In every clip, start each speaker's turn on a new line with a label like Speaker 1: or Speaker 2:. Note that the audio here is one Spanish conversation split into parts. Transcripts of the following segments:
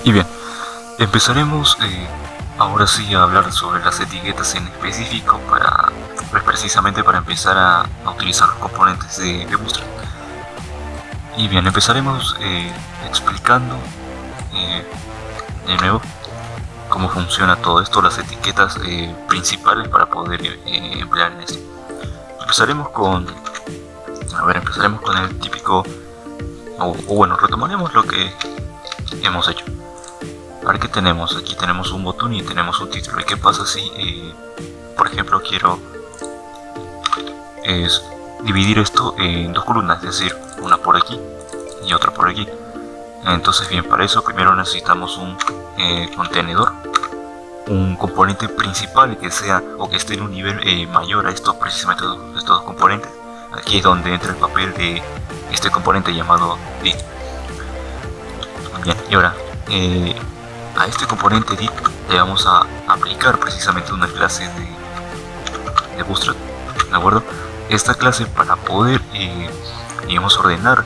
Speaker 1: Y bien, empezaremos ahora sí a hablar sobre las etiquetas en específico pues precisamente para empezar a utilizar los componentes de Bootstrap. Y bien, empezaremos explicando de nuevo cómo funciona todo esto, las etiquetas principales para poder emplear en esto. Empezaremos con el típico, bueno, retomaremos lo que hemos hecho. A ver qué tenemos. Aquí tenemos un botón y tenemos un título. ¿Y qué pasa si, por ejemplo, quiero dividir esto en dos columnas? Es decir, una por aquí y otra por aquí. Entonces, bien, para eso primero necesitamos un contenedor, un componente principal que sea o que esté en un nivel mayor a estos dos componentes. Aquí es donde entra el papel de este componente llamado div. Bien, y ahora a este componente div le vamos a aplicar precisamente una clase de Bootstrap, ¿de acuerdo? Esta clase, para poder digamos ordenar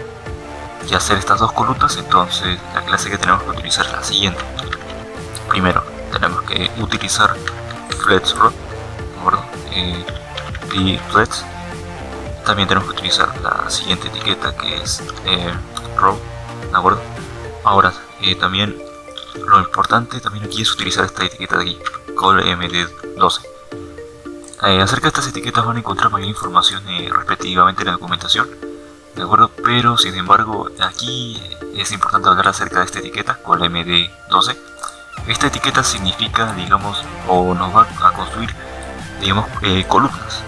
Speaker 1: y hacer estas dos columnas, entonces la clase que tenemos que utilizar es la siguiente. Primero tenemos que utilizar flex_row, ¿de acuerdo? Flex. También tenemos que utilizar la siguiente etiqueta, que es row, ¿de acuerdo? Ahora también lo importante también aquí es utilizar esta etiqueta de aquí, callmd12. Acerca de estas etiquetas van a encontrar mayor información respectivamente en la documentación, ¿de acuerdo? Pero sin embargo aquí es importante hablar acerca de esta etiqueta, callmd12. Esta etiqueta significa, digamos, o nos va a construir, digamos, columnas.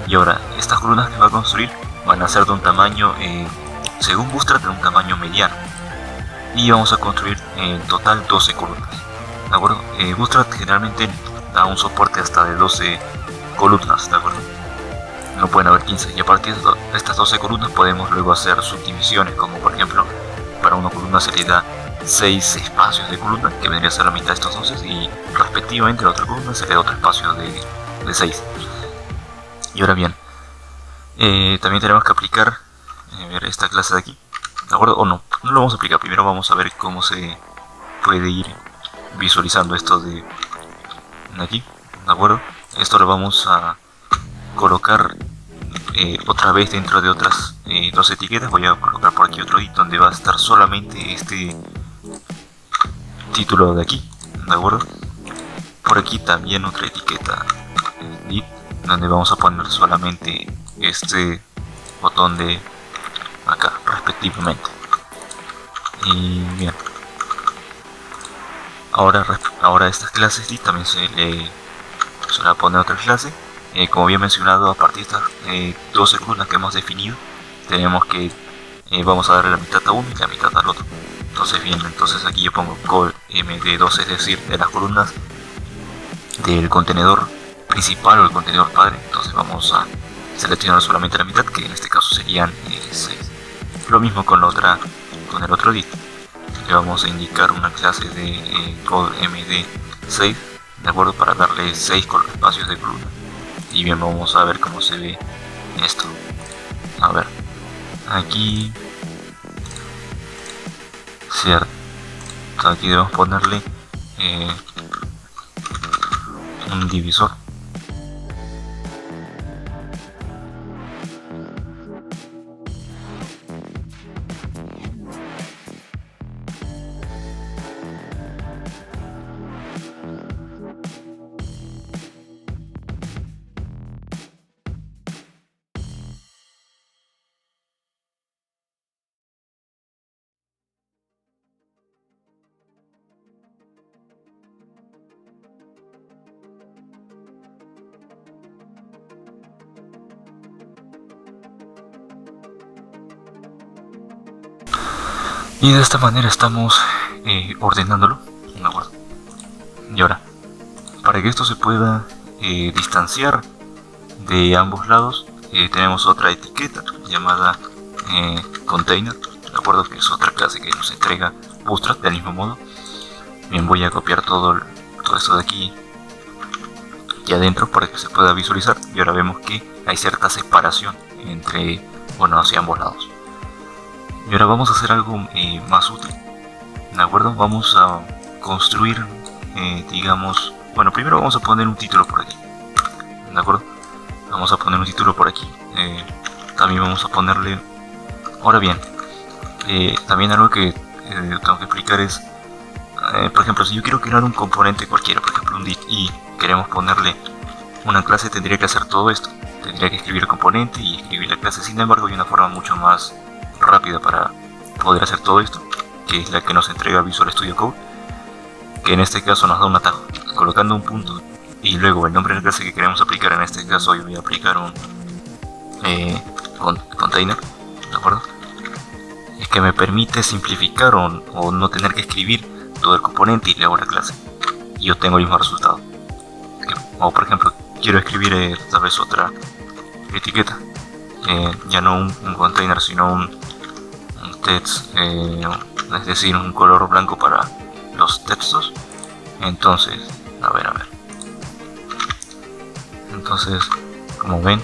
Speaker 1: Y ahora, estas columnas que va a construir van a ser de un tamaño, según Bootstrap, de un tamaño mediano. Y vamos a construir en total 12 columnas, ¿de acuerdo? Bootstrap generalmente da un soporte hasta de 12 columnas, ¿de acuerdo? No pueden haber 15, y a partir de estas 12 columnas podemos luego hacer subdivisiones, como por ejemplo, para una columna se le da 6 espacios de columna, que vendría a ser la mitad de estos 12, y respectivamente a la otra columna se le da otro espacio de 6. Y ahora bien, también tenemos que aplicar esta clase de aquí, ¿de acuerdo? O no lo vamos a aplicar. Primero vamos a ver cómo se puede ir visualizando esto de aquí, ¿de acuerdo? Esto lo vamos a colocar otra vez dentro de otras dos etiquetas. Voy a colocar por aquí otro div donde va a estar solamente este título de aquí, ¿de acuerdo? Por aquí también otra etiqueta div donde vamos a poner solamente este botón de acá respectivamente. Y bien, ahora estas clases div también se le va a poner otra clase. Como había mencionado, a partir de estas 12 columnas que hemos definido, tenemos que vamos a darle la mitad a uno y la mitad al otro. Entonces bien, entonces aquí yo pongo callmd12, es decir, de las columnas del contenedor principal o el contenedor padre. Entonces vamos a seleccionar solamente la mitad, que en este caso serían 6. Lo mismo con el otro div. Le vamos a indicar una clase de callmd6, de acuerdo, para darle 6 espacios de columna. Y bien, vamos a ver cómo se ve esto. A ver, aquí, cierto, aquí debemos ponerle un divisor. Y de esta manera estamos ordenándolo, ¿de acuerdo? Y ahora, para que esto se pueda distanciar de ambos lados, tenemos otra etiqueta llamada container, ¿de acuerdo? Que es otra clase que nos entrega Bootstrap del mismo modo. Bien, voy a copiar todo esto de aquí y adentro para que se pueda visualizar. Y ahora vemos que hay cierta separación entre, bueno, hacia ambos lados. Y ahora vamos a hacer algo más útil. ¿De acuerdo? Vamos a construir, digamos, bueno, primero vamos a poner un título por aquí. ¿De acuerdo? Vamos a poner un título por aquí. También vamos a ponerle... Ahora bien, también algo que tengo que explicar es, por ejemplo, si yo quiero crear un componente cualquiera, por ejemplo un div, y queremos ponerle una clase, tendría que hacer todo esto. Tendría que escribir el componente y escribir la clase. Sin embargo, hay una forma mucho más rápida para poder hacer todo esto, que es la que nos entrega Visual Studio Code, que en este caso nos da un atajo, colocando un punto y luego el nombre de la clase que queremos aplicar. En este caso yo voy a aplicar un container, ¿de acuerdo? Es que me permite simplificar o no tener que escribir todo el componente y luego la clase, y yo tengo el mismo resultado. O por ejemplo, quiero escribir tal vez otra etiqueta, ya no un container, sino un text, es decir, un color blanco para los textos. Entonces, a ver, entonces, como ven,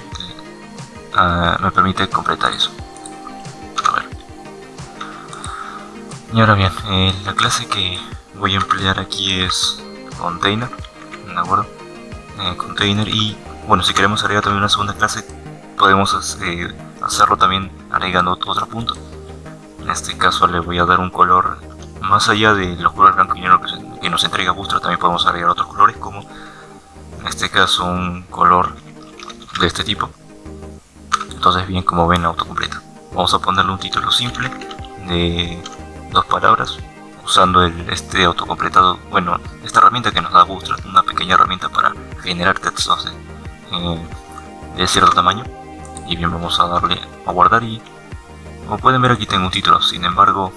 Speaker 1: me permite completar eso. A ver. Y ahora bien, la clase que voy a emplear aquí es container, ¿de acuerdo? Container, y bueno, si queremos agregar también una segunda clase, podemos hacerlo también agregando otro punto. En este caso le voy a dar un color más allá de los colores blanco y negro que nos entrega Bootstrap. También podemos agregar otros colores, como en este caso un color de este tipo. Entonces, bien, como ven, autocompleta. Vamos a ponerle un título simple de 2 palabras usando este autocompletado, bueno, esta herramienta que nos da Bootstrap, una pequeña herramienta para generar textos de cierto tamaño. Y bien, vamos a darle a guardar, y como pueden ver aquí tengo un título. Sin embargo,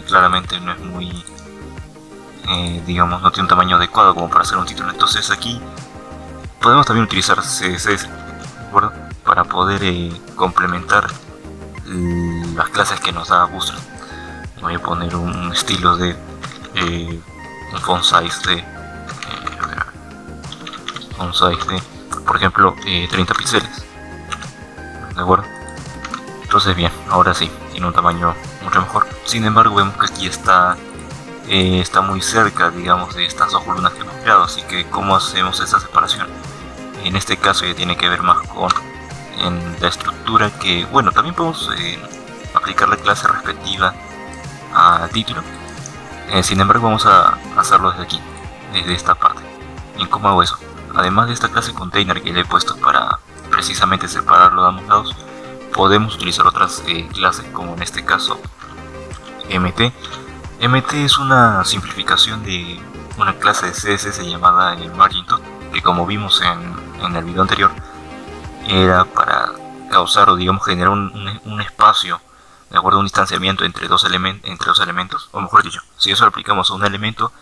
Speaker 1: claramente no es muy, digamos, no tiene un tamaño adecuado como para hacer un título. Entonces aquí podemos también utilizar CSS, ¿de acuerdo? Para poder complementar las clases que nos da Bootstrap. Voy a poner un estilo de un font size de por ejemplo 30 píxeles, ¿de acuerdo? Entonces, bien, ahora sí, tiene un tamaño mucho mejor. Sin embargo, vemos que aquí está muy cerca, digamos, de estas dos columnas que hemos creado. Así que, ¿cómo hacemos esa separación? En este caso ya tiene que ver más con la estructura, que, bueno, también podemos aplicar la clase respectiva al título. Sin embargo, vamos a hacerlo desde aquí, desde esta parte. ¿Y cómo hago eso? Además de esta clase container que le he puesto para precisamente separarlo de ambos lados, podemos utilizar otras clases, como en este caso MT. MT es una simplificación de una clase de CSS llamada margin.tot, que como vimos en el video anterior, era para causar, o digamos generar un espacio, de acuerdo a un distanciamiento entre dos elementos, o mejor dicho, si eso lo aplicamos a un elemento,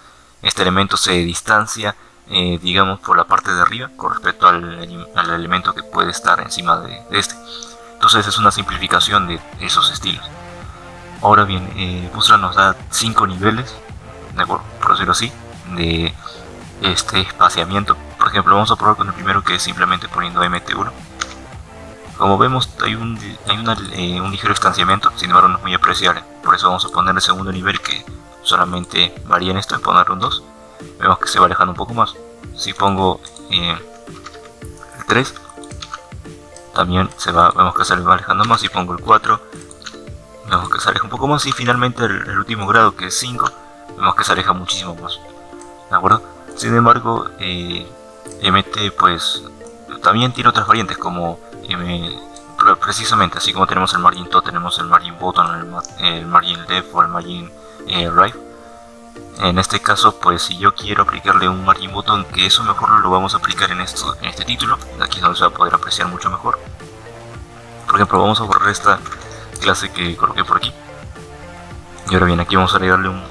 Speaker 1: este elemento se distancia, digamos, por la parte de arriba con respecto al elemento que puede estar encima de este. Entonces es una simplificación de esos estilos. Ahora bien, Bootstrap nos da 5 niveles, de acuerdo, por decirlo así, de este espaciamiento. Por ejemplo, vamos a probar con el primero, que es simplemente poniendo mt1. Como vemos, hay un ligero distanciamiento, sin embargo no es muy apreciable. Por eso vamos a poner el segundo nivel, que solamente varía en esto, en ponerle un 2. Vemos que se va alejando un poco más. Si pongo el 3, también vemos que se va alejando más. Si pongo el 4, vemos que se aleja un poco más. Y finalmente el último grado, que es 5, vemos que se aleja muchísimo más, ¿de acuerdo? Sin embargo, MT pues también tiene otras variantes, como precisamente así como tenemos el margin top, tenemos el margin bottom, el margin left o el margin right. En este caso, pues si yo quiero aplicarle un margin bottom, que eso mejor lo vamos a aplicar en este título, aquí es donde se va a poder apreciar mucho mejor. Por ejemplo, vamos a borrar esta clase que coloqué por aquí, y ahora bien, aquí vamos a agregarle un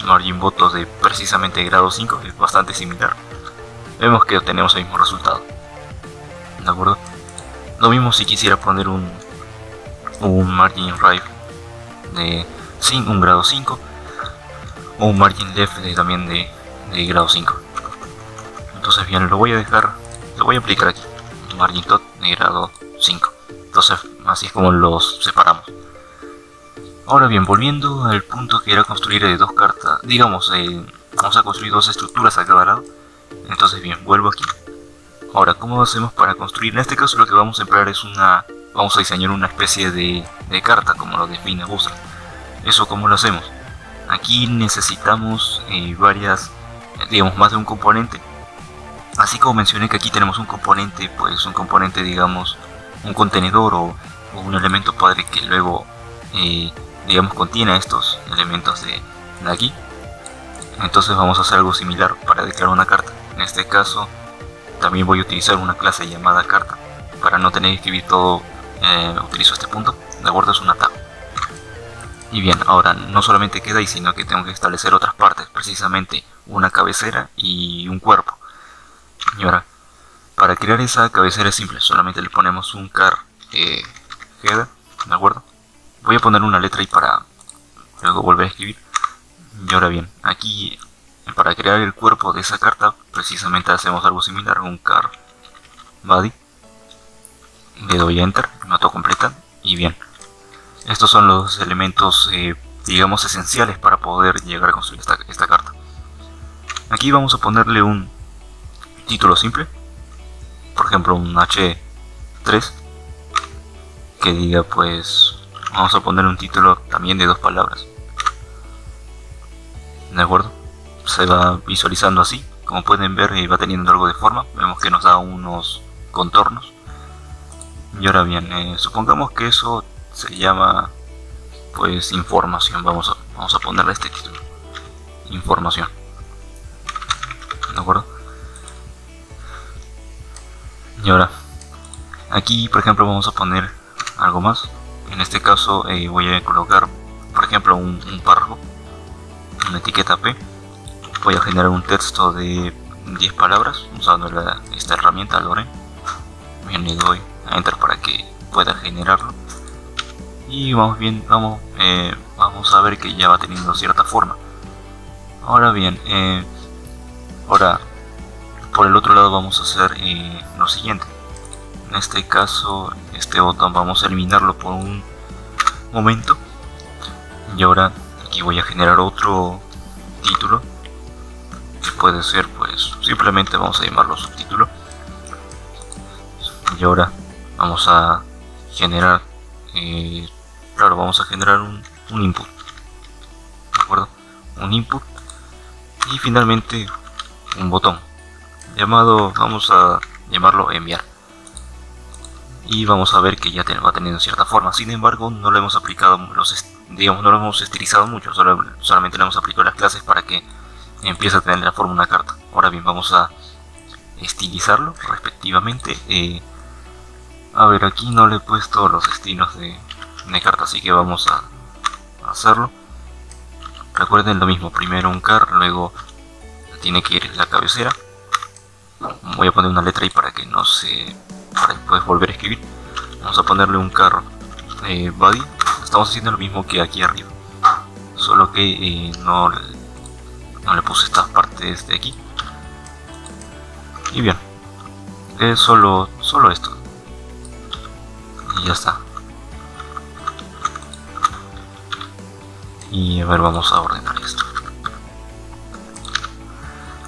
Speaker 1: margin bottom de precisamente grado 5, que es bastante similar. Vemos que obtenemos el mismo resultado, ¿de acuerdo? Lo mismo si quisiera poner un margin right de un grado 5, o un margin left también de grado 5. Entonces bien, lo voy a aplicar aquí, margin top de grado 5. Entonces así es como los separamos. Ahora bien, volviendo al punto que era construir dos cartas, digamos, vamos a construir dos estructuras a cada lado. Entonces bien, vuelvo aquí. Ahora, ¿cómo hacemos para construir? En este caso lo que vamos a emplear es vamos a diseñar una especie de carta, como lo define Bootstrap. ¿Eso cómo lo hacemos? Aquí necesitamos digamos, más de un componente. Así como mencioné que aquí tenemos un componente, pues un componente, digamos, un contenedor o un elemento padre que luego, digamos, contiene estos elementos de aquí. Entonces vamos a hacer algo similar para declarar una carta. En este caso también voy a utilizar una clase llamada carta. Para no tener que escribir todo, utilizo este punto. De acuerdo, es un atajo. Y bien, ahora no solamente queda ahí, sino que tengo que establecer otras partes, precisamente una cabecera y un cuerpo. Y ahora, para crear esa cabecera es simple, solamente le ponemos un car header, ¿de acuerdo? Voy a poner una letra ahí para luego volver a escribir. Y ahora bien, aquí para crear el cuerpo de esa carta, precisamente hacemos algo similar, un car body. Le doy a enter, me autocompleta y bien. Estos son los elementos, digamos, esenciales para poder llegar a construir esta carta. Aquí vamos a ponerle un título simple, por ejemplo un H3, que diga, pues, vamos a poner un título también de 2 palabras. ¿De acuerdo? Se va visualizando así, como pueden ver, va teniendo algo de forma, vemos que nos da unos contornos. Y ahora bien, supongamos que eso se llama, pues, información. Vamos a ponerle este título, información. ¿De acuerdo? Y ahora, aquí por ejemplo vamos a poner algo más. En este caso voy a colocar, por ejemplo, un párrafo, una etiqueta P. Voy a generar un texto de 10 palabras usando esta herramienta Lorem. Bien, le doy a enter para que pueda generarlo. Y vamos a ver que ya va teniendo cierta forma. Ahora bien, ahora por el otro lado vamos a hacer lo siguiente. En este caso, este botón vamos a eliminarlo por un momento. Y ahora aquí voy a generar otro título, que puede ser, pues, simplemente vamos a llamarlo subtítulo. Y ahora vamos a generar, claro, vamos a generar un input, ¿de acuerdo? Un input y finalmente un botón llamado, vamos a llamarlo enviar. Y vamos a ver que ya va teniendo cierta forma. Sin embargo, no lo hemos aplicado, no lo hemos estilizado mucho, solamente le hemos aplicado las clases para que empiece a tener la forma de una carta. Ahora bien, vamos a estilizarlo respectivamente. A ver, aquí no le he puesto los estilos de carta, así que vamos a hacerlo. Recuerden lo mismo, primero un car, luego tiene que ir la cabecera. Voy a poner una letra ahí para que no para después volver a escribir. Vamos a ponerle un car body. Estamos haciendo lo mismo que aquí arriba, solo que no le puse estas partes de aquí. Y bien, es solo esto y ya está. Y a ver, vamos a ordenar esto.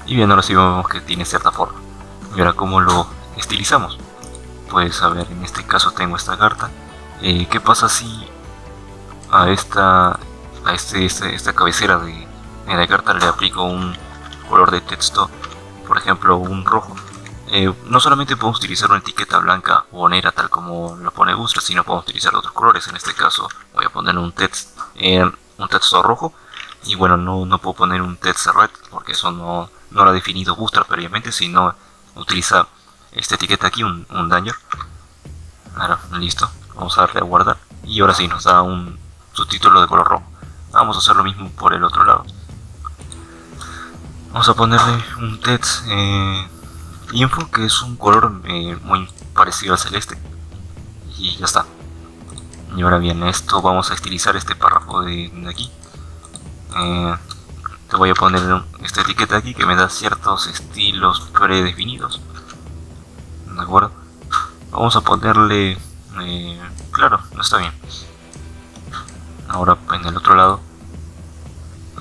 Speaker 1: Y bien, ahora sí vemos que tiene cierta forma. Y ahora, ¿cómo lo estilizamos? Pues a ver, en este caso tengo esta carta. ¿Qué pasa si a esta cabecera de la carta le aplico un color de texto, por ejemplo un rojo? No solamente podemos utilizar una etiqueta blanca o negra tal como lo pone Bootstrap, sino podemos utilizar otros colores. En este caso voy a poner un texto rojo. Y bueno, no puedo poner un text red porque eso no lo ha definido Bootstrap previamente, sino utiliza esta etiqueta aquí, un danger. Ahora, listo, vamos a darle a guardar y ahora sí nos da un subtítulo de color rojo. Vamos a hacer lo mismo por el otro lado. Vamos a ponerle un text info, que es un color muy parecido al celeste, y ya está. Y ahora bien, esto vamos a estilizar este párrafo de aquí. Te voy a poner esta etiqueta aquí que me da ciertos estilos predefinidos, ¿de acuerdo? Vamos a ponerle, claro, no está bien. Ahora en el otro lado,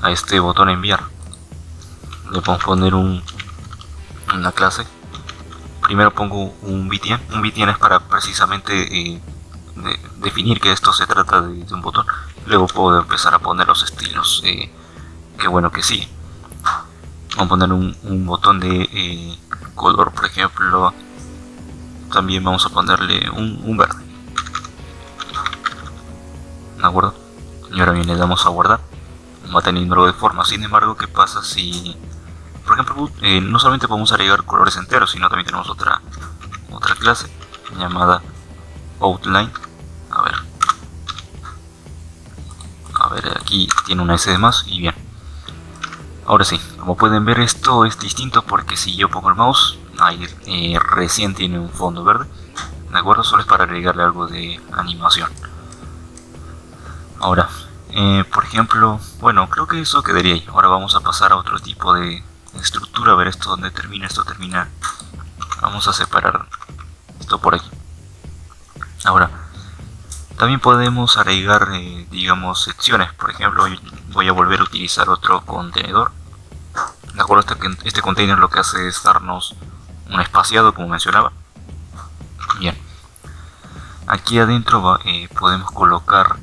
Speaker 1: a este botón enviar, le podemos poner una clase. Primero pongo un btn. Un btn es para precisamente definir que esto se trata de un botón. Luego puedo empezar a poner los estilos que bueno que sí. Vamos a poner un botón de color, por ejemplo. También vamos a ponerle un verde. ¿De acuerdo? Y ahora bien, le damos a guardar. Va teniendo de forma. Sin embargo, ¿qué pasa si, por ejemplo, no solamente podemos agregar colores enteros, sino también tenemos otra clase llamada outline? A ver, aquí tiene una S de más y bien. Ahora sí, como pueden ver, esto es distinto porque si yo pongo el mouse, ahí recién tiene un fondo verde. De acuerdo, solo es para agregarle algo de animación. Ahora, por ejemplo, bueno, creo que eso quedaría ahí. Ahora vamos a pasar a otro tipo de estructura. A ver esto donde termina, esto termina. Vamos a separar esto por aquí. Ahora, también podemos agregar, digamos, secciones. Por ejemplo, voy a volver a utilizar otro contenedor. De acuerdo, este container lo que hace es darnos un espaciado, como mencionaba. Bien, aquí adentro podemos colocar,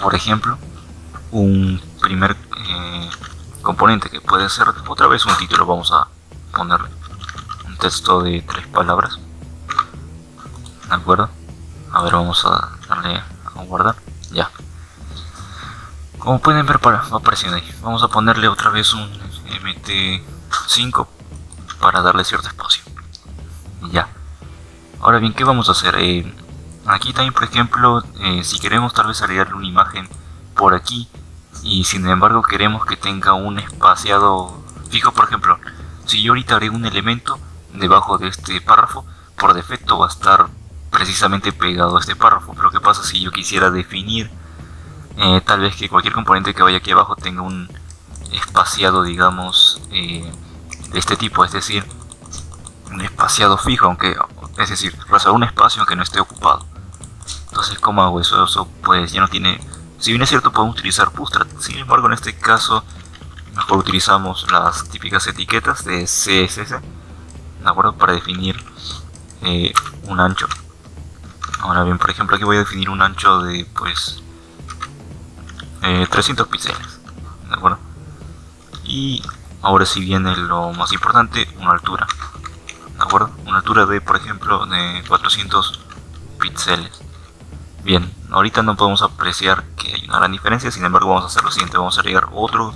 Speaker 1: por ejemplo, un primer componente que puede ser otra vez un título. Vamos a ponerle un texto de 3 palabras. De acuerdo, a ver, vamos a darle a guardar. Ya, como pueden ver, va apareciendo ahí. Vamos a ponerle otra vez un mt5 para darle cierto espacio. Ya, ahora bien, ¿qué vamos a hacer? Aquí también, por ejemplo, si queremos tal vez agregarle una imagen por aquí y sin embargo queremos que tenga un espaciado fijo, por ejemplo, si yo ahorita agrego un elemento debajo de este párrafo, por defecto va a estar precisamente pegado a este párrafo. Pero ¿qué pasa si yo quisiera definir tal vez que cualquier componente que vaya aquí abajo tenga un espaciado, digamos, de este tipo, es decir, un espaciado fijo, es decir, reservar un espacio aunque no esté ocupado? Entonces, ¿cómo hago eso? Eso pues ya no tiene... Si bien es cierto, podemos utilizar Bootstrap. Sin embargo, en este caso mejor utilizamos las típicas etiquetas de CSS, ¿de acuerdo? Para definir un ancho. Ahora bien, por ejemplo, aquí voy a definir un ancho de pues 300 píxeles, ¿de acuerdo? Y ahora sí viene lo más importante, una altura, ¿de acuerdo? Una altura de, por ejemplo, de 400 píxeles. Bien, ahorita no podemos apreciar que hay una gran diferencia. Sin embargo, vamos a hacer lo siguiente: vamos a agregar otro,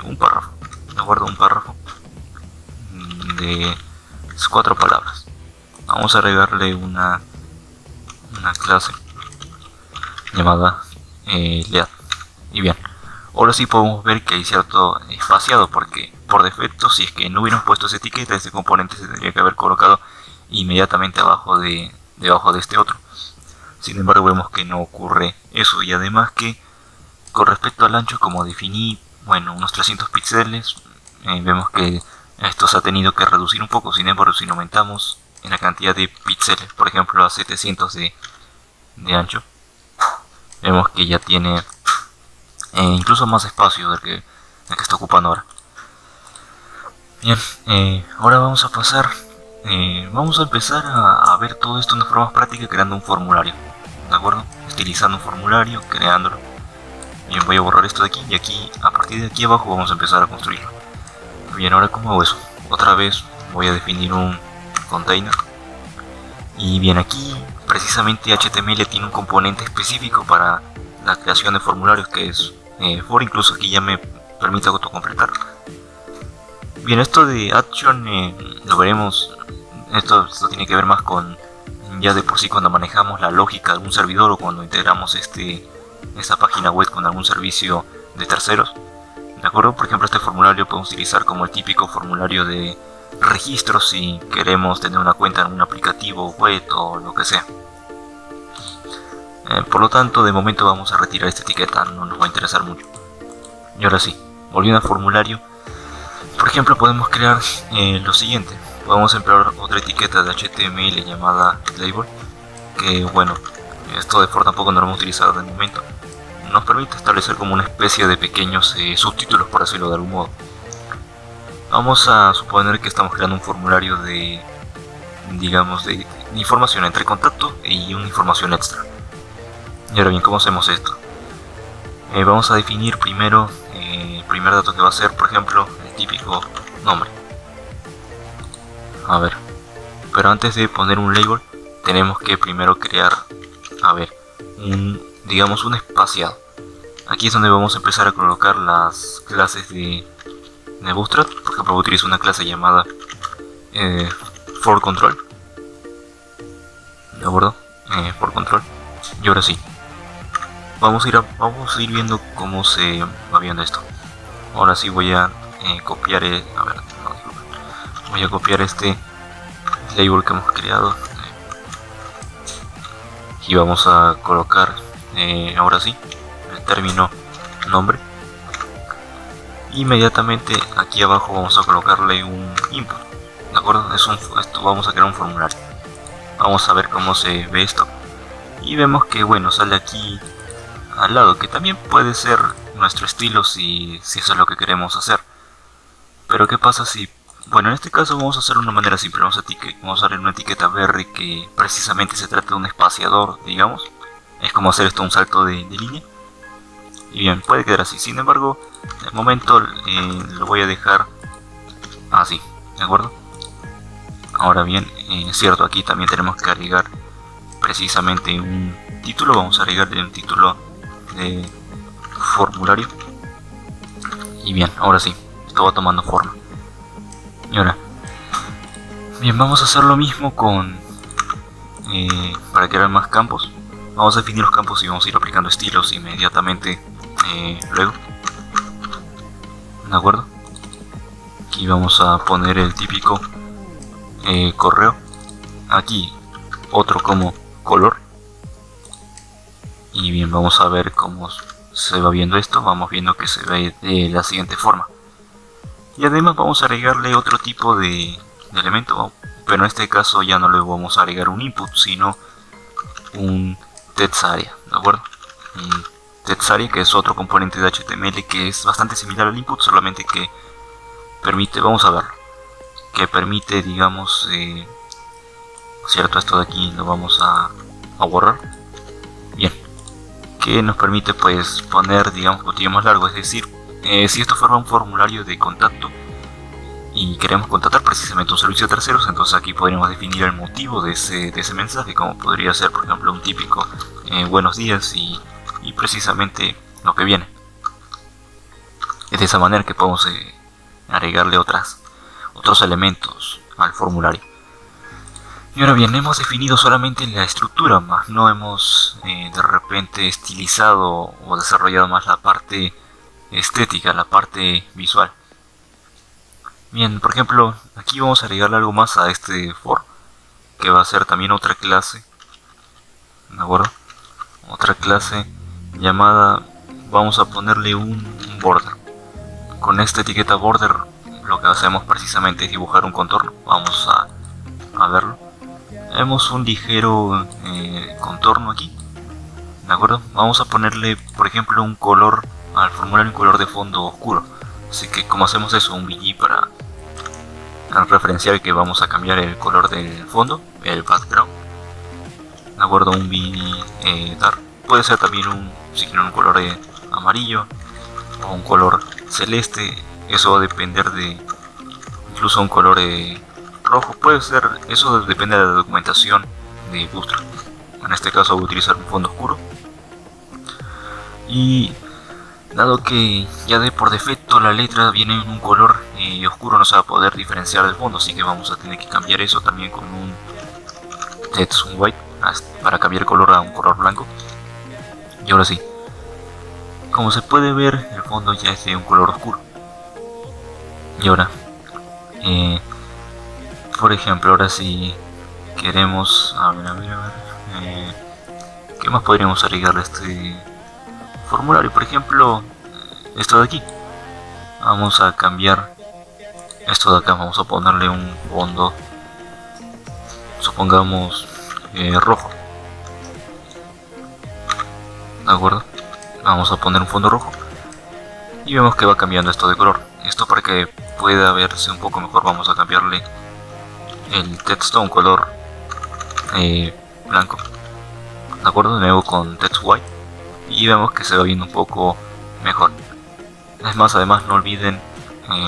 Speaker 1: un párrafo, ¿de acuerdo? Un párrafo de 4 palabras. Vamos a agregarle una clase llamada lead. Y bien, ahora sí podemos ver que hay cierto espaciado, porque por defecto, si es que no hubiéramos puesto esa etiqueta, este componente se tendría que haber colocado inmediatamente debajo de este otro. Sin embargo, vemos que no ocurre eso. Y además que con respecto al ancho, como definí, bueno, unos 300 píxeles, vemos que esto se ha tenido que reducir un poco. Sin embargo, si aumentamos en la cantidad de píxeles, por ejemplo a 700 de ancho, vemos que ya tiene incluso más espacio del que está ocupando ahora. Bien, ahora vamos a pasar, vamos a empezar a ver todo esto de una forma práctica creando un formulario, ¿de acuerdo? Estilizando un formulario, creándolo. Bien, voy a borrar esto de aquí y aquí, a partir de aquí abajo vamos a empezar a construirlo. Bien, ahora ¿cómo hago eso? Otra vez voy a definir un container. Y bien, aquí precisamente HTML tiene un componente específico para la creación de formularios que es for. Incluso aquí ya me permite autocompletar. Bien, esto de action lo veremos. Esto tiene que ver más con ya de por sí cuando manejamos la lógica de algún servidor o cuando integramos esta página web con algún servicio de terceros. ¿De acuerdo? Por ejemplo, este formulario podemos utilizar como el típico formulario de registro si queremos tener una cuenta en un aplicativo web o lo que sea. Por lo tanto, de momento vamos a retirar esta etiqueta, no nos va a interesar mucho. Y ahora sí, volviendo al formulario, por ejemplo, podemos crear lo siguiente. Podemos emplear otra etiqueta de HTML llamada label, que bueno, esto de for tampoco no lo hemos utilizado de momento. nos permite establecer como una especie de pequeños subtítulos, por decirlo de algún modo. Vamos a suponer que estamos creando un formulario de, digamos, de información entre contacto y una información extra. Y ahora bien, ¿cómo hacemos esto? Vamos a definir primero el primer dato, que va a ser, por ejemplo, el típico nombre. A ver, pero antes de poner un label tenemos que primero crear, a ver, digamos un espaciado. Aquí es donde vamos a empezar a colocar las clases de Bootstrap. Por ejemplo, utilizo una clase llamada for control, ¿de acuerdo? For control. Y ahora sí, vamos a ir viendo cómo se va viendo esto. Ahora sí voy a copiar, voy a copiar este label que hemos creado y vamos a colocar ahora sí el término nombre. Inmediatamente aquí abajo vamos a colocarle un input, ¿de acuerdo? Esto vamos a crear un formulario. Vamos a ver cómo se ve esto y vemos que, bueno, sale aquí al lado, que también puede ser nuestro estilo si eso es lo que queremos hacer. Pero ¿qué pasa si, bueno, en este caso vamos a hacerlo de una manera simple? Vamos a darle una etiqueta berry que precisamente se trata de un espaciador, digamos. Es como hacer esto un salto de línea. Y bien, puede quedar así. Sin embargo, de momento lo voy a dejar así, ¿de acuerdo? Ahora bien, es cierto, aquí también tenemos que agregar precisamente un título. Vamos a agregarle un título de formulario. Y bien, ahora sí, esto va tomando forma. Y ahora, bien, vamos a hacer lo mismo con para crear más campos. Vamos a definir los campos y vamos a ir aplicando estilos inmediatamente luego, ¿de acuerdo? Aquí vamos a poner el típico correo. Aquí otro como color. Y bien, vamos a ver cómo se va viendo esto. Vamos viendo que se ve de la siguiente forma. Y además vamos a agregarle otro tipo de elemento, pero en este caso ya no le vamos a agregar un input, sino un text area, ¿de acuerdo? Un text area, que es otro componente de HTML que es bastante similar al input, solamente que permite, vamos a verlo, que permite, digamos, cierto, esto de aquí lo vamos a borrar. Bien, que nos permite pues poner, digamos, contenido más largo, es decir, si esto fuera un formulario de contacto y queremos contactar precisamente un servicio de terceros, entonces aquí podríamos definir el motivo de ese mensaje, como podría ser, por ejemplo, un típico buenos días y precisamente lo que viene. Es de esa manera que podemos agregarle otros elementos al formulario. Y ahora bien, hemos definido solamente la estructura, más no hemos de repente estilizado o desarrollado más la parte estética, la parte visual. Bien, por ejemplo, aquí vamos a agregarle algo más a este for, que va a ser también otra clase, ¿de acuerdo? Otra clase llamada, vamos a ponerle un border. Con esta etiqueta border lo que hacemos precisamente es dibujar un contorno. Vamos a verlo. Vemos un ligero contorno aquí, ¿de acuerdo? Vamos a ponerle, por ejemplo, un color al formulario, un color de fondo oscuro. Así que, como hacemos eso, un BG para referenciar que vamos a cambiar el color del fondo, el background, ¿de acuerdo? Un BG dark. Puede ser también si quieren un color amarillo o un color celeste. Eso va a depender de, incluso un color rojo, puede ser, eso depende de la documentación de Bootstrap. En este caso voy a utilizar un fondo oscuro. Y dado que ya de por defecto la letra viene en un color oscuro, no se va a poder diferenciar del fondo, así que vamos a tener que cambiar eso también con un text white para cambiar el color a un color blanco. Y ahora sí, como se puede ver, el fondo ya es de un color oscuro. Y ahora, por ejemplo, ahora si queremos, a ver, ¿qué más podríamos agregarle a este formulario? Por ejemplo, esto de aquí. Vamos a cambiar esto de acá, vamos a ponerle un fondo, supongamos rojo, ¿de acuerdo? Vamos a poner un fondo rojo y vemos que va cambiando esto de color. Esto para que pueda verse un poco mejor vamos a cambiarle el texto a un color blanco, de acuerdo, de nuevo con text white, y vemos que se va viendo un poco mejor. Es más, además no olviden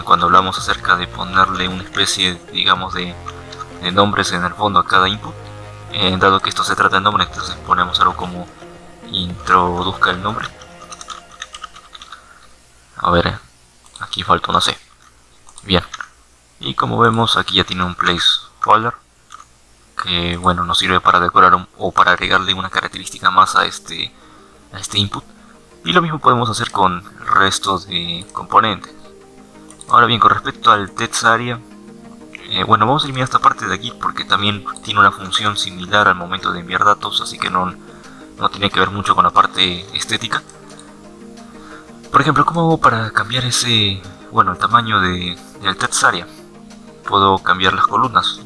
Speaker 1: cuando hablamos acerca de ponerle una especie, digamos, de nombres en el fondo a cada input, dado que esto se trata de nombre, entonces ponemos algo como introduzca el nombre. A ver, aquí falta una C. Bien, y como vemos aquí ya tiene un placeholder que bueno, nos sirve para decorar o para agregarle una característica más a este input. Y lo mismo podemos hacer con el resto de componentes. Ahora bien, con respecto al text area, bueno, vamos a eliminar esta parte de aquí porque también tiene una función similar al momento de enviar datos, así que no tiene que ver mucho con la parte estética. Por ejemplo, ¿cómo hago para cambiar el tamaño del text area? Puedo cambiar las columnas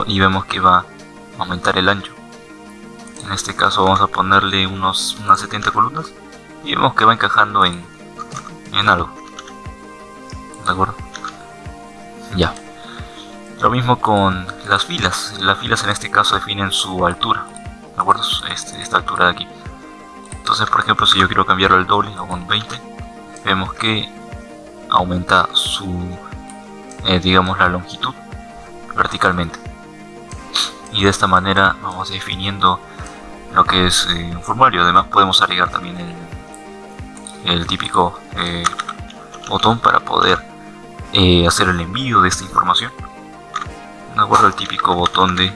Speaker 1: y vemos que va a aumentar el ancho. En este caso vamos a ponerle unas 70 columnas y vemos que va encajando en algo. ¿De acuerdo? Ya. Lo mismo con las filas. Las filas en este caso definen su altura. ¿De acuerdo? Esta altura de aquí. Entonces, por ejemplo, si yo quiero cambiarlo al doble o un 20, vemos que aumenta digamos, la longitud verticalmente. Y de esta manera vamos definiendo lo que es un formulario. Además podemos agregar también el típico botón para poder hacer el envío de esta información. De acuerdo, el típico botón de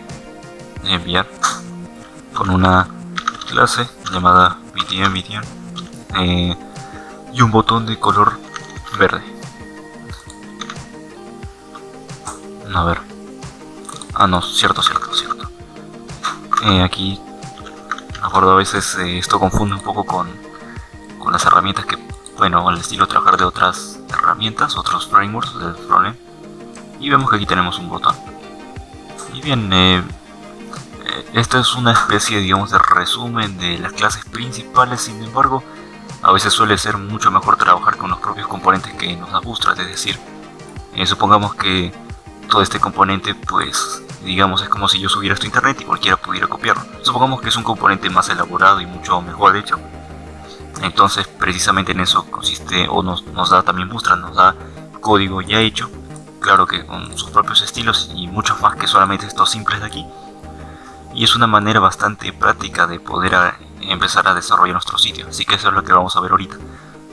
Speaker 1: enviar con una clase llamada btn y un botón de color verde. A ver, no, cierto. Aquí, de acuerdo, a veces esto confunde un poco con las herramientas que, bueno, al estilo trabajar de otras herramientas, otros frameworks del frontend. Y vemos que aquí tenemos un botón. Y bien, esto es una especie, digamos, de resumen de las clases principales. Sin embargo, a veces suele ser mucho mejor trabajar con los propios componentes que nos da Bootstrap. Es decir, supongamos que todo este componente, pues, digamos, es como si yo subiera esto a internet y cualquiera pudiera copiarlo. Supongamos que es un componente más elaborado y mucho mejor hecho. Entonces, precisamente en eso consiste, o nos da también Bootstrap, nos da código ya hecho, claro que con sus propios estilos y muchos más que solamente estos simples de aquí. Y es una manera bastante práctica de poder empezar a desarrollar nuestro sitio. Así que eso es lo que vamos a ver ahorita.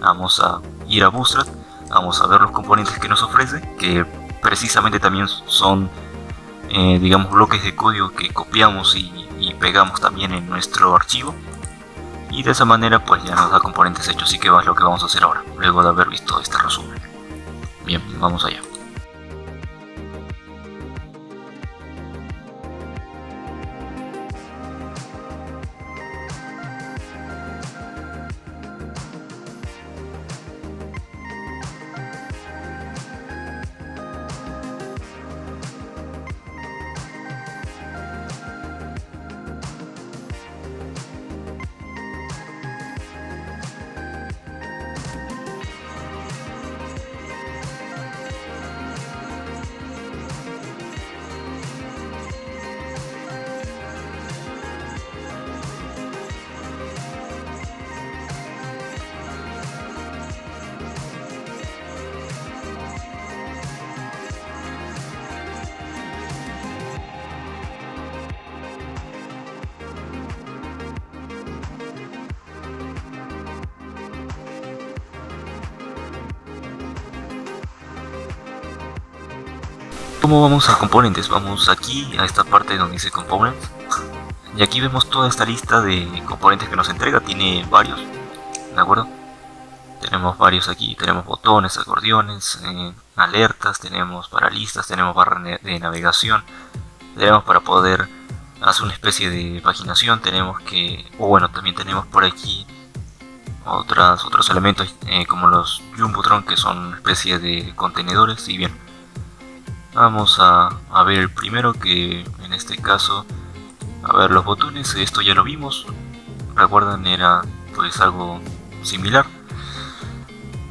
Speaker 1: Vamos a ir a Bootstrap, vamos a ver los componentes que nos ofrece, que precisamente también son, digamos, bloques de código que copiamos y pegamos también en nuestro archivo. Y de esa manera pues ya nos da componentes hechos. Así que es lo que vamos a hacer ahora, luego de haber visto este resumen. Bien, vamos allá. ¿Cómo vamos a componentes? Vamos aquí a esta parte donde dice components y aquí vemos toda esta lista de componentes que nos entrega. Tiene varios, ¿de acuerdo? Tenemos varios aquí, tenemos botones, acordeones, alertas, tenemos para listas, tenemos barra de navegación, tenemos para poder hacer una especie de paginación, tenemos también tenemos por aquí otros elementos como los Jumbotron, que son una especie de contenedores. Y bien, vamos a ver el primero, que en este caso, a ver, los botones, esto ya lo vimos, recuerdan, era pues algo similar.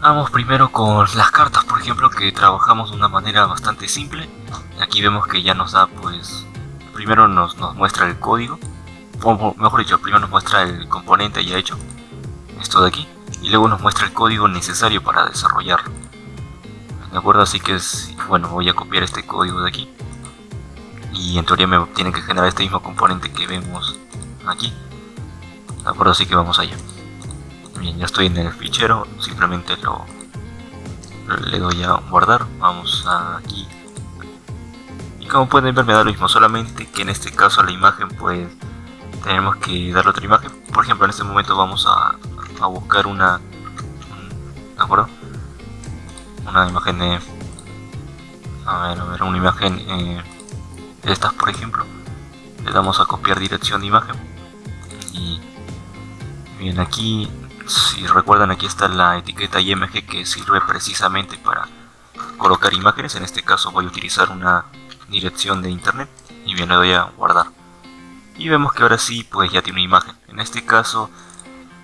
Speaker 1: Vamos primero con las cartas, por ejemplo, que trabajamos de una manera bastante simple. Aquí vemos que ya nos da, pues, primero nos muestra el código, o mejor dicho, primero nos muestra el componente ya hecho, esto de aquí, y luego nos muestra el código necesario para desarrollarlo. ¿De acuerdo? Así que bueno, voy a copiar este código de aquí, y en teoría me tiene que generar este mismo componente que vemos aquí. ¿De acuerdo? Así que vamos allá. Bien, ya estoy en el fichero, simplemente le doy a guardar. Vamos aquí, y como pueden ver me da lo mismo, solamente que en este caso a la imagen pues tenemos que darle otra imagen. Por ejemplo, en este momento vamos a buscar ¿de acuerdo? Una imagen de, a ver, una imagen de estas, por ejemplo. Le damos a copiar dirección de imagen, y bien, aquí, si recuerdan, aquí está la etiqueta IMG que sirve precisamente para colocar imágenes. En este caso voy a utilizar una dirección de internet, y bien, le doy a guardar, y vemos que ahora sí pues ya tiene una imagen. En este caso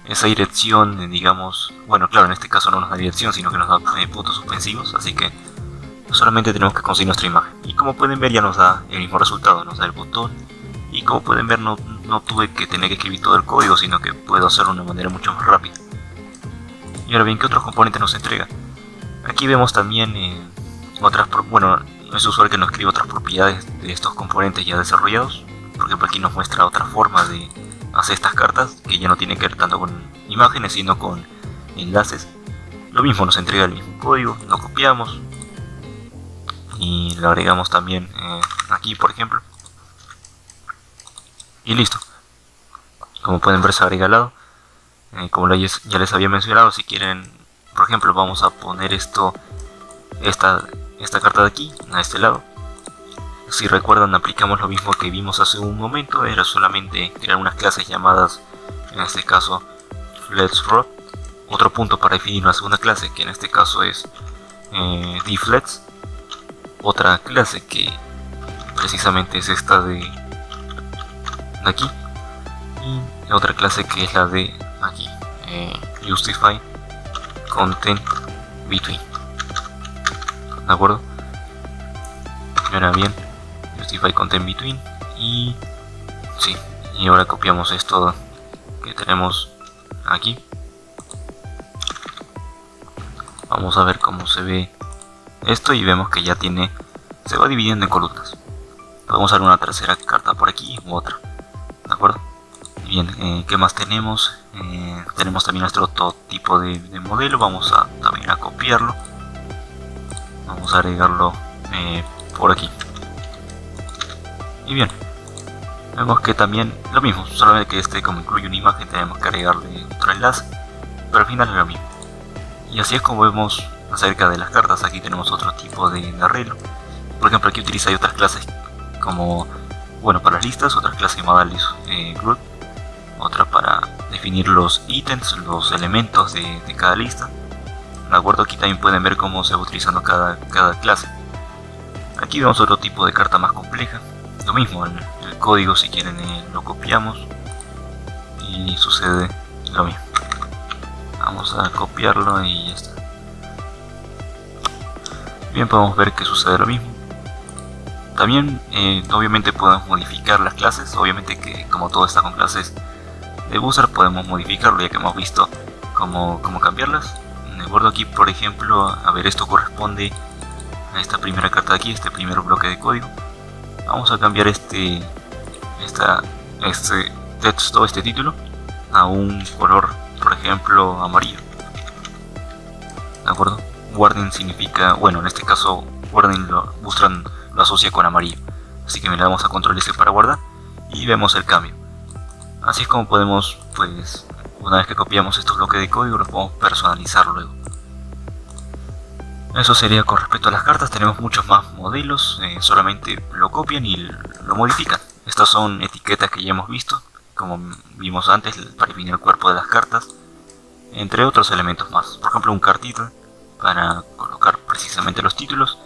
Speaker 1: esa dirección, digamos, bueno, claro, en este caso no nos da dirección, sino que nos da puntos suspensivos, así que solamente tenemos que conseguir nuestra imagen, y como pueden ver ya nos da el mismo resultado, nos da el botón. Y como pueden ver no tuve que tener que escribir todo el código, sino que puedo hacerlo de una manera mucho más rápida. Y ahora bien, ¿qué otros componentes nos entrega? Aquí vemos también bueno, es usual que nos escriba otras propiedades de estos componentes ya desarrollados. Por ejemplo, aquí nos muestra otra forma de hacer estas cartas, que ya no tiene que ver tanto con imágenes, sino con enlaces. Lo mismo, nos entrega el mismo código, lo copiamos y lo agregamos también aquí, por ejemplo. Y listo. Como pueden ver, se agrega al lado. Como ya les había mencionado, si quieren, por ejemplo, vamos a poner esta carta de aquí, a este lado. Si recuerdan, aplicamos lo mismo que vimos hace un momento. Era solamente crear unas clases llamadas, en este caso, FlexRod. Otro punto para definir una segunda clase, que en este caso es dFlex. Otra clase que precisamente es esta de aquí, y otra clase que es la de aquí, Justify Content Between. ¿De acuerdo? Ahora bien, Justify Content Between, y sí, y ahora copiamos esto que tenemos aquí. Vamos a ver cómo se ve esto, y vemos que ya se va dividiendo en columnas. Podemos dar una tercera carta por aquí u otra. ¿De acuerdo? Bien, ¿qué más tenemos? Tenemos también nuestro otro tipo de modelo. Vamos también a copiarlo. Vamos a agregarlo por aquí. Y bien, vemos que también lo mismo, solamente que como incluye una imagen tenemos que agregarle otro enlace, pero al final es lo mismo. Y así es como vemos acerca de las cartas. Aquí tenemos otro tipo de arreglo. Por ejemplo, aquí utiliza otras clases como, bueno, para las listas, otras clases modales group, otra para definir los ítems, los elementos de cada lista. De acuerdo, aquí también pueden ver cómo se va utilizando cada clase. Aquí vemos otro tipo de carta más compleja. Lo mismo, el código, si quieren, lo copiamos y sucede lo mismo. Vamos a copiarlo y ya está. Bien, podemos ver que sucede lo mismo. También obviamente podemos modificar las clases. Obviamente que como todo está con clases de user, podemos modificarlo, ya que hemos visto cómo cambiarlas. De acuerdo, aquí por ejemplo, a ver, esto corresponde a esta primera carta de aquí, este primer bloque de código. Vamos a cambiar este texto, este título, a un color, por ejemplo, amarillo. ¿De acuerdo? Warning significa, bueno, en este caso Warning Bootstrap lo asocia con amarillo, así que le damos a control S para guardar y vemos el cambio. Así es como podemos, pues, una vez que copiamos estos bloques de código, los podemos personalizar luego. Eso sería con respecto a las cartas. Tenemos muchos más modelos, solamente lo copian y lo modifican. Estas son etiquetas que ya hemos visto, como vimos antes, para definir el cuerpo de las cartas, entre otros elementos más. Por ejemplo, un card title para colocar precisamente los títulos.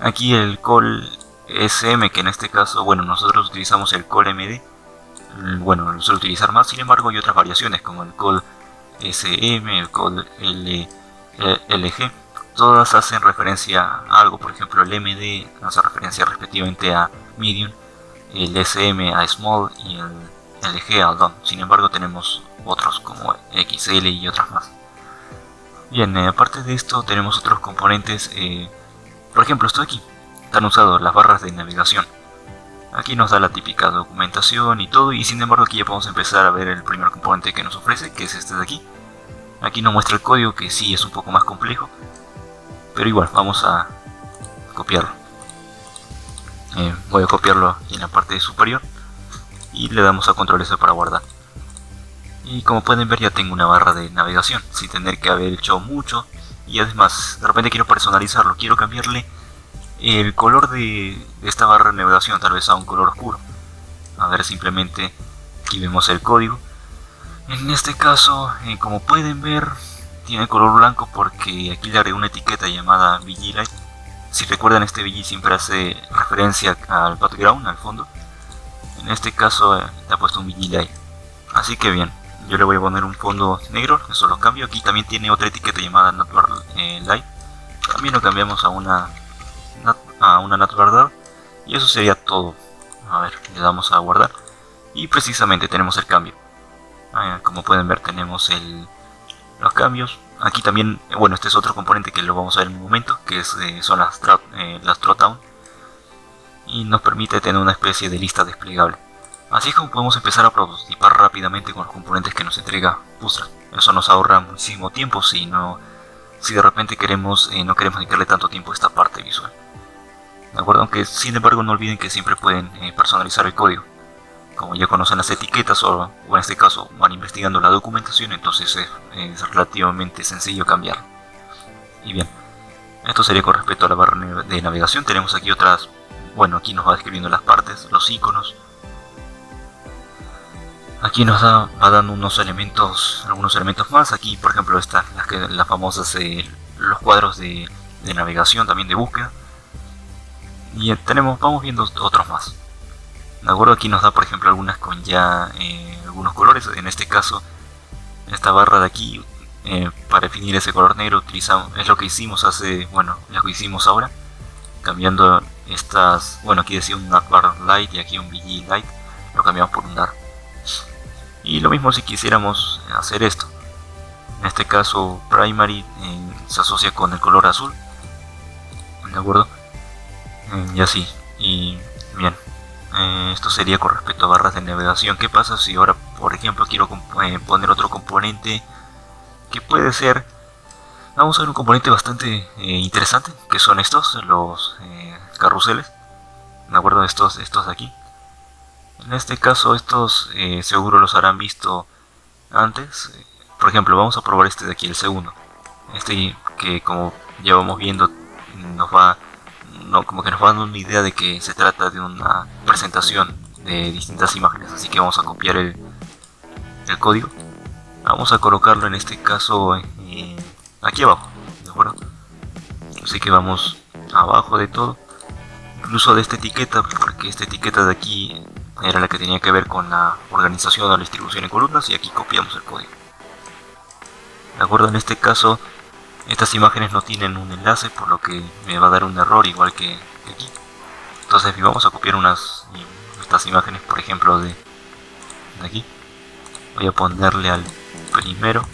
Speaker 1: Aquí el call SM, que en este caso, bueno, nosotros utilizamos el call MD, bueno, lo suelo utilizar más. Sin embargo, hay otras variaciones como el call SM, el call LG. Todas hacen referencia a algo. Por ejemplo, el MD hace referencia respectivamente a medium, el SM a small y el LG a long. Sin embargo, tenemos otros como XL y otras más. Bien, aparte de esto tenemos otros componentes. Por ejemplo, esto de aquí están usados las barras de navegación. Aquí nos da la típica documentación y todo, y sin embargo aquí ya podemos empezar a ver el primer componente que nos ofrece, que es este de aquí. Aquí nos muestra el código, que sí es un poco más complejo, pero igual vamos a copiarlo. Voy a copiarlo aquí en la parte superior y le damos a control S para guardar. Y como pueden ver, ya tengo una barra de navegación sin tener que haber hecho mucho. Y además, de repente quiero personalizarlo, quiero cambiarle el color de esta barra de navegación, tal vez a un color oscuro. A ver, simplemente aquí vemos el código. En este caso, como pueden ver, tiene color blanco porque aquí le agregué una etiqueta llamada VG Light. Si recuerdan, este VG siempre hace referencia al background, al fondo. En este caso está puesto un VG Light. Así que bien, yo le voy a poner un fondo negro, eso lo cambio. Aquí también tiene otra etiqueta llamada Natural Light. También lo cambiamos a una Natural Dark. Y eso sería todo. A ver, le damos a guardar. Y precisamente tenemos el cambio. Como pueden ver, tenemos los cambios. Aquí también, bueno, este es otro componente que lo vamos a ver en un momento, que son las dropdown. Y nos permite tener una especie de lista desplegable. Así es como podemos empezar a prototipar rápidamente con los componentes que nos entrega Bootstrap. Eso nos ahorra muchísimo tiempo si de repente no queremos dedicarle tanto tiempo a esta parte visual. ¿De acuerdo? Aunque sin embargo no olviden que siempre pueden personalizar el código. Como ya conocen las etiquetas o en este caso van investigando la documentación, entonces es relativamente sencillo cambiar. Y bien, esto sería con respecto a la barra de navegación. Tenemos aquí otras, bueno, aquí nos va describiendo las partes, los iconos. Aquí nos va dando algunos elementos más. Aquí, por ejemplo, están las famosas los cuadros de navegación, también de búsqueda. Y vamos viendo otros más. De acuerdo, aquí nos da, por ejemplo, algunas con ya algunos colores. En este caso, esta barra de aquí, para definir ese color negro, es lo que hicimos lo que hicimos ahora, cambiando estas, bueno, aquí decía un Dark Light y aquí un VG Light, lo cambiamos por un Dark. Y lo mismo si quisiéramos hacer esto. En este caso, Primary se asocia con el color azul. ¿De acuerdo? Y así. Y bien. Esto sería con respecto a barras de navegación. ¿Qué pasa si ahora, por ejemplo, quiero poner otro componente? Que puede ser... Vamos a ver un componente bastante interesante, que son los carruseles. ¿De acuerdo? Estos de aquí. En este caso estos seguro los habrán visto antes. Por ejemplo, vamos a probar este de aquí, el segundo. Este que, como ya vamos viendo, como que nos va dando una idea de que se trata de una presentación de distintas imágenes. Así que vamos a copiar el código. Vamos a colocarlo en este caso aquí abajo, ¿de acuerdo? Así que vamos abajo de todo, incluso de esta etiqueta, porque esta etiqueta de aquí era la que tenía que ver con la organización o la distribución en columnas, y aquí copiamos el código. De acuerdo, en este caso estas imágenes no tienen un enlace, por lo que me va a dar un error igual que aquí. Entonces vamos a copiar estas imágenes, por ejemplo de aquí. Voy a ponerle al primero.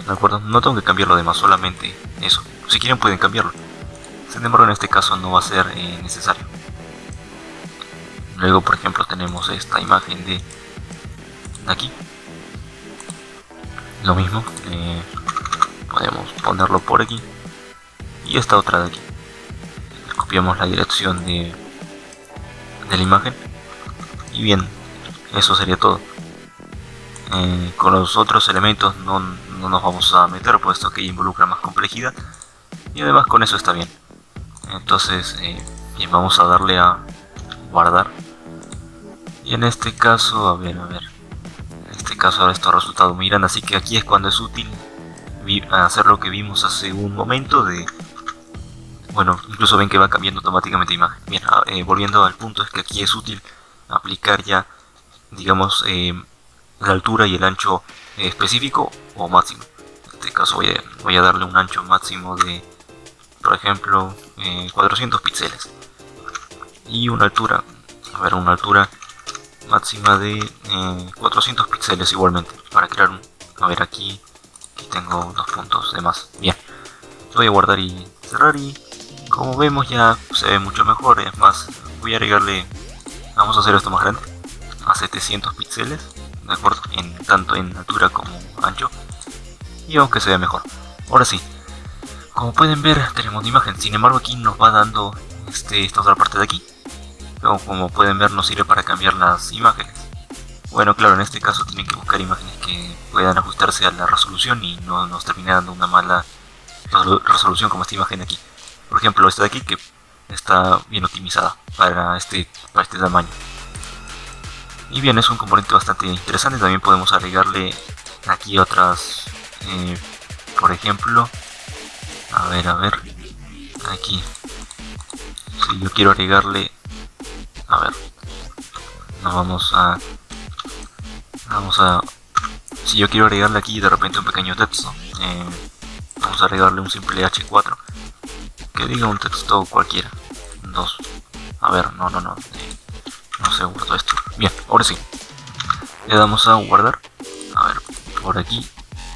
Speaker 1: De acuerdo, no tengo que cambiar lo demás, solamente eso. Si quieren pueden cambiarlo. Sin embargo, en este caso no va a ser necesario. Luego, por ejemplo, tenemos esta imagen de aquí. Lo mismo, podemos ponerlo por aquí. Y esta otra de aquí. Copiamos la dirección de la imagen. Y bien, eso sería todo. Con los otros elementos no nos vamos a meter, puesto que involucra más complejidad. Y además con eso está bien. Entonces bien, vamos a darle a guardar. Y en este caso, a ver. En este caso ahora esto ha resultado muy grande, así que aquí es cuando es útil hacer lo que vimos hace un momento bueno, incluso ven que va cambiando automáticamente imagen. Bien, volviendo al punto, es que aquí es útil aplicar ya, digamos, la altura y el ancho específico o máximo. En este caso voy a darle un ancho máximo de, por ejemplo, 400 píxeles y una altura, una altura máxima de 400 píxeles igualmente, para crear un, aquí tengo 2 puntos de más. Bien, voy a guardar y cerrar, y como vemos ya se ve mucho mejor. Es más, voy a agregarle, vamos a hacer esto más grande, a 700 píxeles, de acuerdo, tanto en altura como ancho, y vemos que se ve mejor. Ahora sí, como pueden ver, tenemos una imagen. Sin embargo, aquí nos va dando esta otra parte de aquí. Pero como pueden ver, nos sirve para cambiar las imágenes. Bueno, claro, en este caso tienen que buscar imágenes que puedan ajustarse a la resolución y no nos termine dando una mala resolución como esta imagen de aquí. Por ejemplo, esta de aquí, que está bien optimizada para este tamaño. Y bien, es un componente bastante interesante. También podemos agregarle aquí otras, por ejemplo, a ver, aquí, si yo quiero agregarle, si yo quiero agregarle aquí de repente un pequeño texto, vamos a agregarle un simple H4 que diga un texto cualquiera, 2, no sé, guardo esto. Bien, ahora sí, le damos a guardar, por aquí,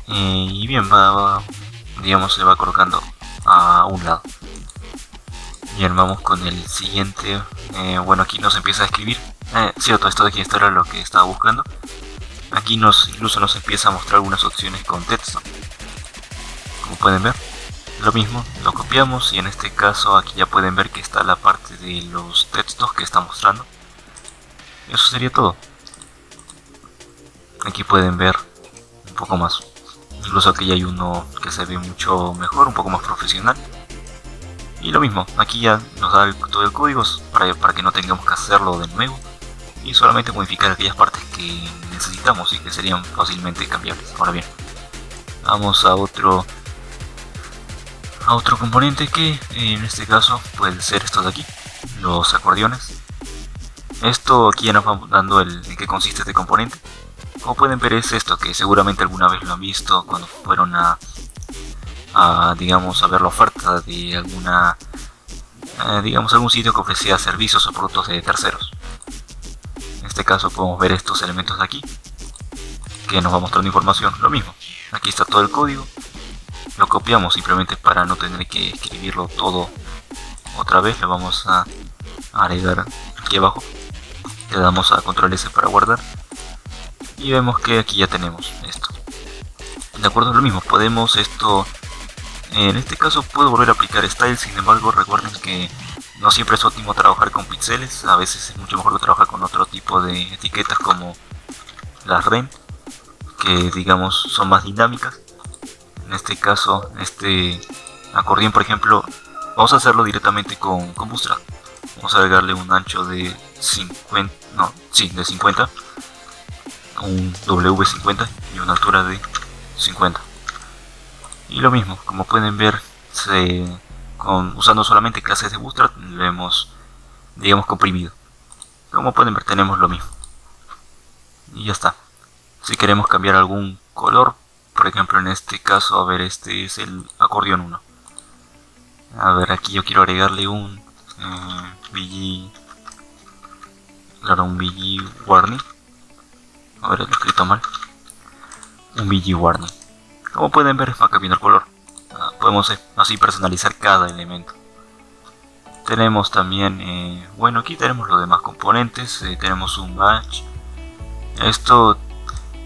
Speaker 1: y bien, digamos, se va colocando a un lado. Bien, vamos con el siguiente. Bueno, aquí nos empieza a escribir. Cierto, esto de aquí, esto era lo que estaba buscando. Aquí incluso nos empieza a mostrar algunas opciones con texto. Como pueden ver, lo mismo, lo copiamos, y en este caso aquí ya pueden ver que está la parte de los textos que está mostrando. Y eso sería todo. Aquí pueden ver un poco más. Incluso aquí hay uno que se ve mucho mejor, un poco más profesional. Y lo mismo, aquí ya nos da todo el código para que no tengamos que hacerlo de nuevo, y solamente modificar aquellas partes que necesitamos y que serían fácilmente cambiables. Ahora bien, vamos a otro componente, que en este caso puede ser estos de aquí, los acordeones. Esto aquí ya nos va dando en qué consiste este componente. Como pueden ver, es esto que seguramente alguna vez lo han visto cuando fueron digamos, a ver la oferta de alguna, digamos, algún sitio que ofrecía servicios o productos de terceros. En este caso podemos ver estos elementos de aquí, que nos va mostrando información. Lo mismo, aquí está todo el código, lo copiamos simplemente para no tener que escribirlo todo otra vez. Lo vamos a agregar aquí abajo, le damos a control S para guardar, y vemos que aquí ya tenemos esto. De acuerdo, lo mismo, podemos esto. En este caso puedo volver a aplicar style. Sin embargo, recuerden que no siempre es óptimo trabajar con píxeles. A veces es mucho mejor trabajar con otro tipo de etiquetas, como las REN, que digamos son más dinámicas. En este caso, este acordeón, por ejemplo, vamos a hacerlo directamente con Bootstrap. Vamos a agregarle un ancho de 50, de 50, un W50 y una altura de 50. Y lo mismo, como pueden ver, usando solamente clases de Bootstrap lo hemos, digamos, comprimido. Como pueden ver, tenemos lo mismo. Y ya está. Si queremos cambiar algún color, por ejemplo en este caso, este es el acordeón 1. Aquí yo quiero agregarle un un BG warning. Lo he escrito mal. Un BG warning. Como pueden ver, va cambiando el color. Podemos así personalizar cada elemento. Tenemos también, bueno, aquí tenemos los demás componentes. Tenemos un batch. Esto,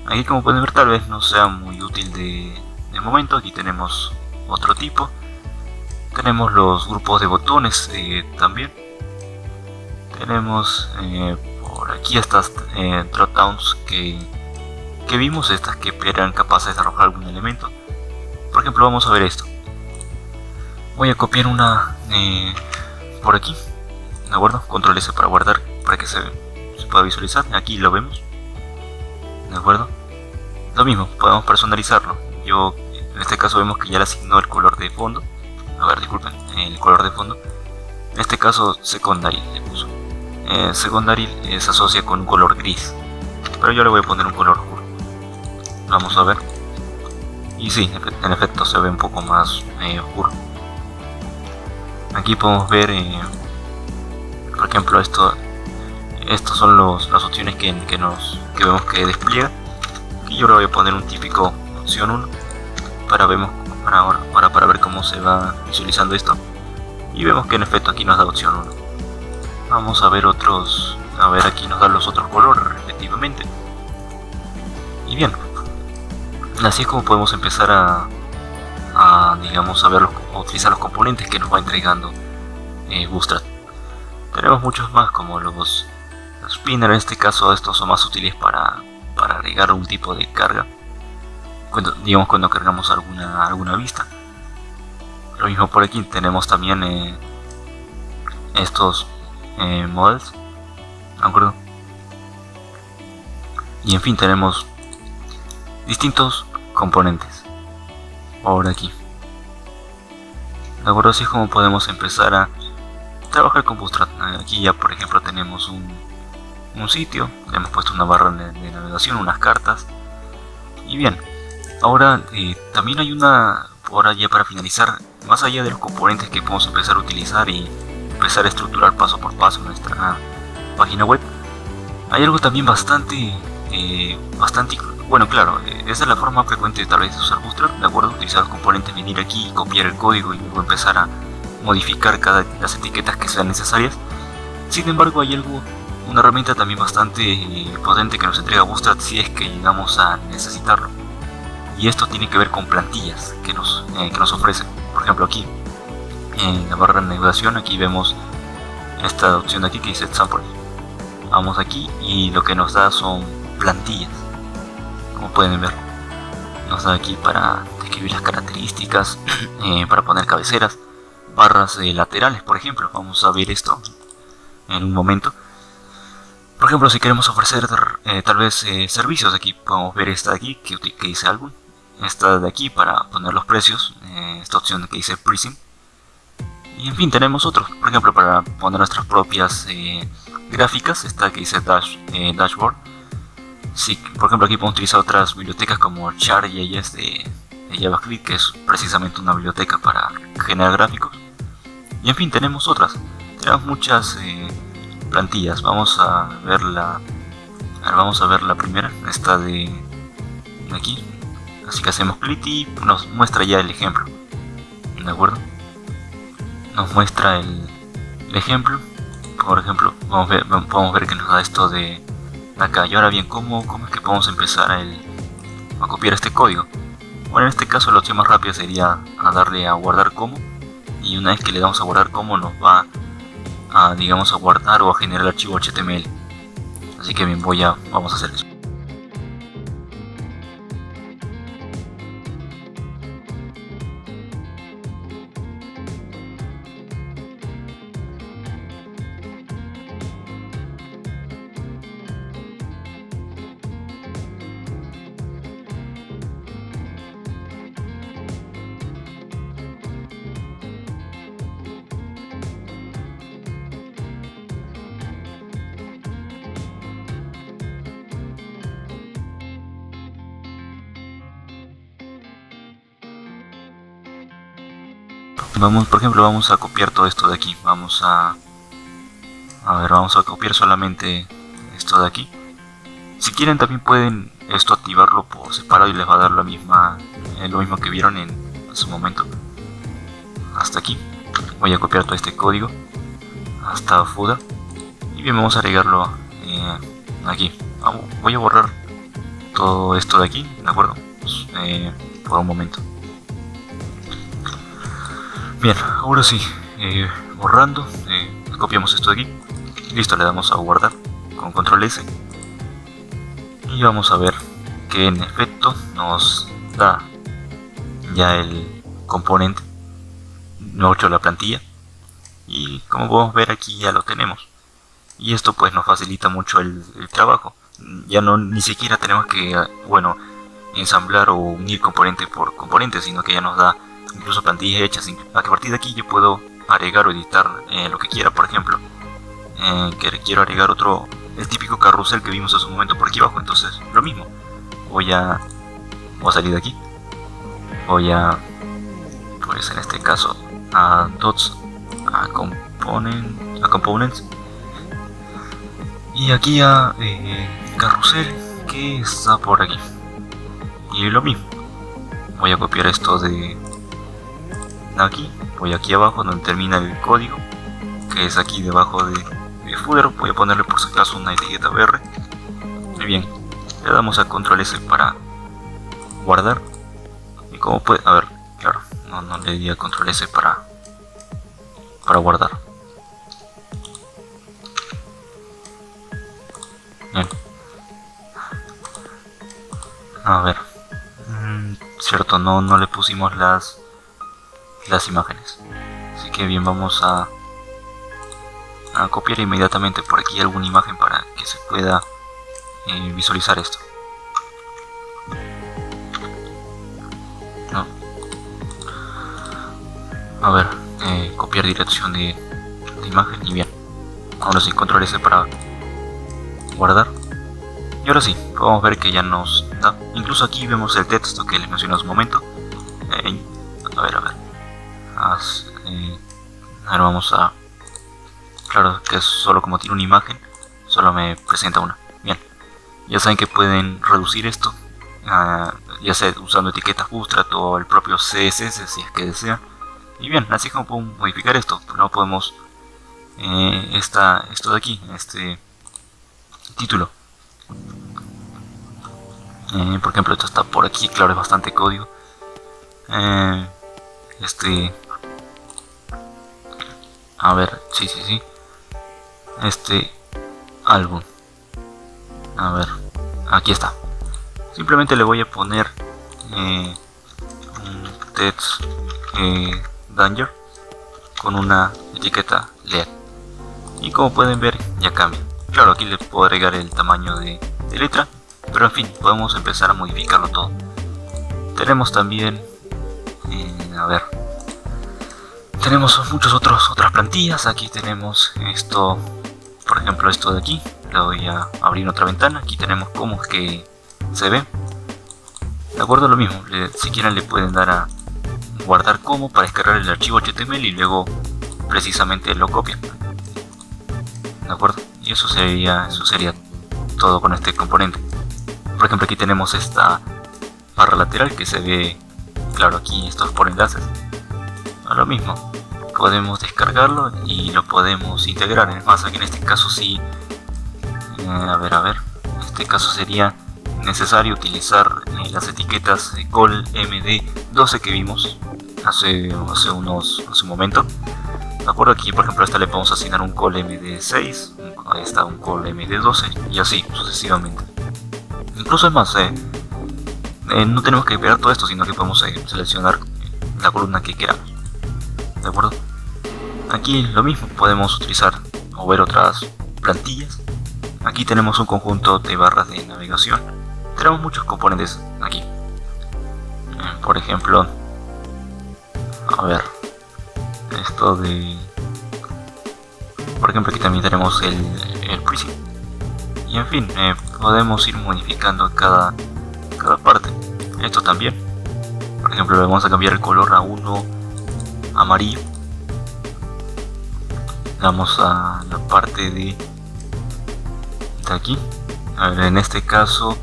Speaker 1: aquí como pueden ver, tal vez no sea muy útil de momento. Aquí tenemos otro tipo. Tenemos los grupos de botones también. Tenemos por aquí estas dropdowns que vimos, estas que eran capaces de arrojar algún elemento. Por ejemplo, vamos a ver esto. Voy a copiar una por aquí, ¿de acuerdo? Control S para guardar, para que se pueda visualizar. Aquí lo vemos, ¿de acuerdo? Lo mismo, podemos personalizarlo. En este caso vemos que ya le asignó el color de fondo. Disculpen, el color de fondo. En este caso secondary le puso. secondary se asocia con un color gris, pero yo le voy a poner un color oscuro. Vamos a ver. Y sí, en efecto se ve un poco más oscuro. Aquí podemos ver, por ejemplo, estos son las opciones que vemos que despliega. Aquí yo le voy a poner un típico opción 1 para ver cómo se va visualizando esto. Y vemos que en efecto aquí nos da opción 1. Vamos a ver otros. A ver, aquí nos dan los otros colores respectivamente. Y bien, así es como podemos empezar a utilizar los componentes que nos va entregando Bootstrap. Tenemos muchos más, como los spinners. En este caso estos son más útiles para agregar algún tipo de carga cuando cargamos alguna vista. Lo mismo por aquí, tenemos también estos models, ¿de acuerdo? Y en fin, tenemos distintos componentes por aquí, ¿de acuerdo? Así es como podemos empezar a trabajar con Bootstrap. Aquí ya por ejemplo tenemos un sitio, le hemos puesto una barra de navegación, unas cartas. Y bien, ahora también hay ahora ya para finalizar, más allá de los componentes que podemos empezar a utilizar y empezar a estructurar paso por paso nuestra página web, hay algo también bastante bueno, claro, esa es la forma frecuente tal vez de usar Bootstrap, de acuerdo, utilizar los componentes, venir aquí, copiar el código y luego empezar a modificar las etiquetas que sean necesarias. Sin embargo, hay una herramienta también bastante potente que nos entrega Bootstrap si es que llegamos a necesitarlo, y esto tiene que ver con plantillas que nos ofrece. Por ejemplo, aquí en la barra de navegación, aquí vemos esta opción de aquí que dice Example. Vamos aquí y lo que nos da son plantillas, como pueden ver. Nos da aquí para describir las características, para poner cabeceras, barras laterales, por ejemplo. Vamos a ver esto en un momento. Por ejemplo, si queremos ofrecer tal vez servicios, aquí podemos ver esta de aquí que dice Album, esta de aquí para poner los precios, esta opción que dice Pricing. Y en fin, tenemos otros, por ejemplo, para poner nuestras propias gráficas, esta que dice Dashboard. Sí, por ejemplo, aquí podemos utilizar otras bibliotecas como Char.js de JavaScript, que es precisamente una biblioteca para generar gráficos. Y en fin, tenemos muchas plantillas. Vamos a ver la primera, esta de aquí. Así que hacemos clic y nos muestra ya el ejemplo, ¿de acuerdo? Nos muestra el ejemplo. Por ejemplo, podemos ver que nos da esto de acá. Y ahora bien, ¿cómo es que podemos empezar a copiar este código? Bueno, en este caso la opción más rápida sería darle a guardar como, y una vez que le damos a guardar como nos va a guardar o a generar el archivo HTML. Así que bien, vamos a hacer eso. Por ejemplo, vamos a copiar todo esto de aquí. Vamos a copiar solamente esto de aquí. Si quieren también pueden activarlo por separado y les va a dar lo mismo que vieron en su momento. Hasta aquí. Voy a copiar todo este código hasta footer. Y bien, vamos a agregarlo aquí. Voy a borrar todo esto de aquí, ¿de acuerdo? Por un momento. Bien, ahora sí, borrando, copiamos esto de aquí. Listo, le damos a guardar con control S. Y vamos a ver que en efecto nos da ya el componente, no hecho la plantilla. Y como podemos ver aquí ya lo tenemos. Y esto pues nos facilita mucho el trabajo. Ya ni siquiera tenemos que, ensamblar o unir componente por componente, sino que ya nos da incluso plantillas hechas. A partir de aquí yo puedo agregar o editar lo que quiera. Por ejemplo, que quiero agregar otro, el típico carrusel que vimos hace un momento por aquí abajo. Entonces lo mismo, voy a salir de aquí, voy a, pues en este caso, a dots, a components, y aquí a carrusel que está por aquí, y lo mismo, voy a copiar esto de aquí, voy aquí abajo donde termina el código, que es aquí debajo de footer. Voy a ponerle por si acaso una etiqueta BR. Muy bien, le damos a control S para guardar, y como puede, a ver, claro, no le di a control S para guardar. Bien, a ver, cierto, no le pusimos las imágenes, así que bien, vamos a copiar inmediatamente por aquí alguna imagen para que se pueda visualizar esto. No. A ver, copiar dirección de imagen, y bien, ahora sí, control S para guardar, y ahora sí, podemos ver que ya nos da. Incluso aquí vemos el texto que les mencioné hace un momento. A ver, ahora vamos a, claro que es solo como tiene una imagen, solo me presenta una. Bien, ya saben que pueden reducir esto, ya sea usando etiquetas Bootstrap o el propio CSS si es que desean. Y bien, así como podemos modificar esto. No podemos esto de aquí, este título, por ejemplo, esto está por aquí, claro, es bastante código. A ver, sí, este álbum, a ver, aquí está. Simplemente le voy a poner un text danger con una etiqueta LED, y como pueden ver ya cambia. Claro, aquí le puedo agregar el tamaño de letra, pero en fin, podemos empezar a modificarlo todo. Tenemos también, a ver, tenemos otras plantillas. Aquí tenemos esto, por ejemplo, esto de aquí. Le voy a abrir otra ventana. Aquí tenemos cómo es que se ve. De acuerdo, lo mismo, si quieren le pueden dar a guardar como para descargar el archivo HTML y luego precisamente lo copian. De acuerdo, y eso sería todo con este componente. Por ejemplo, aquí tenemos esta barra lateral que se ve, claro, aquí estos por enlaces. Lo mismo, podemos descargarlo y lo podemos integrar. Es más, aquí en este caso sí, a ver, en este caso sería necesario utilizar las etiquetas de call md12 que vimos hace un momento. De acuerdo, aquí por ejemplo a esta le podemos asignar un call md6, ahí está un call md12 y así sucesivamente. Incluso es más, no tenemos que pegar todo esto, sino que podemos seleccionar la columna que queramos. De acuerdo, aquí lo mismo, podemos utilizar o ver otras plantillas. Aquí tenemos un conjunto de barras de navegación. Tenemos muchos componentes aquí. Por ejemplo, a ver, esto de, por ejemplo, aquí también tenemos el preset. Y en fin, podemos ir modificando cada parte. Esto también, por ejemplo, le vamos a cambiar el color a uno amarillo. Vamos a la parte de aquí. A ver, en este caso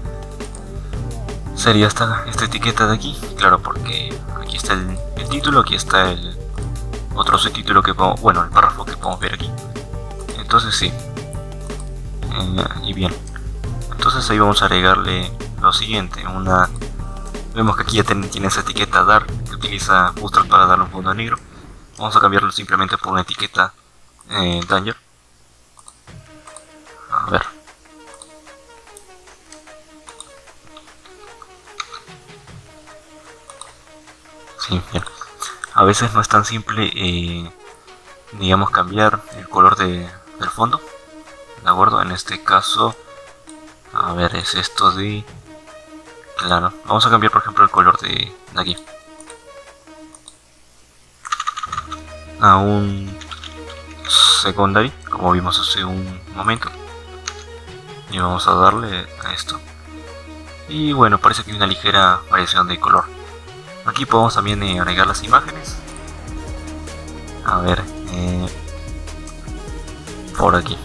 Speaker 1: sería esta etiqueta de aquí, claro, porque aquí está el título, aquí está el otro subtítulo que podemos, bueno, el párrafo que podemos ver aquí. Entonces sí, y bien, entonces ahí vamos a agregarle lo siguiente, vemos que aquí ya tiene esa etiqueta dar, que utiliza Bootstrap para darle un fondo negro. Vamos a cambiarlo simplemente por una etiqueta danger. A ver, sí, bien. A veces no es tan simple, digamos, cambiar el color del fondo. De acuerdo, en este caso, a ver, es esto de, claro, vamos a cambiar por ejemplo el color de aquí a un secondary, como vimos hace un momento, y vamos a darle a esto. Y bueno, parece que hay una ligera variación de color. Aquí podemos también agregar las imágenes. A ver, por aquí.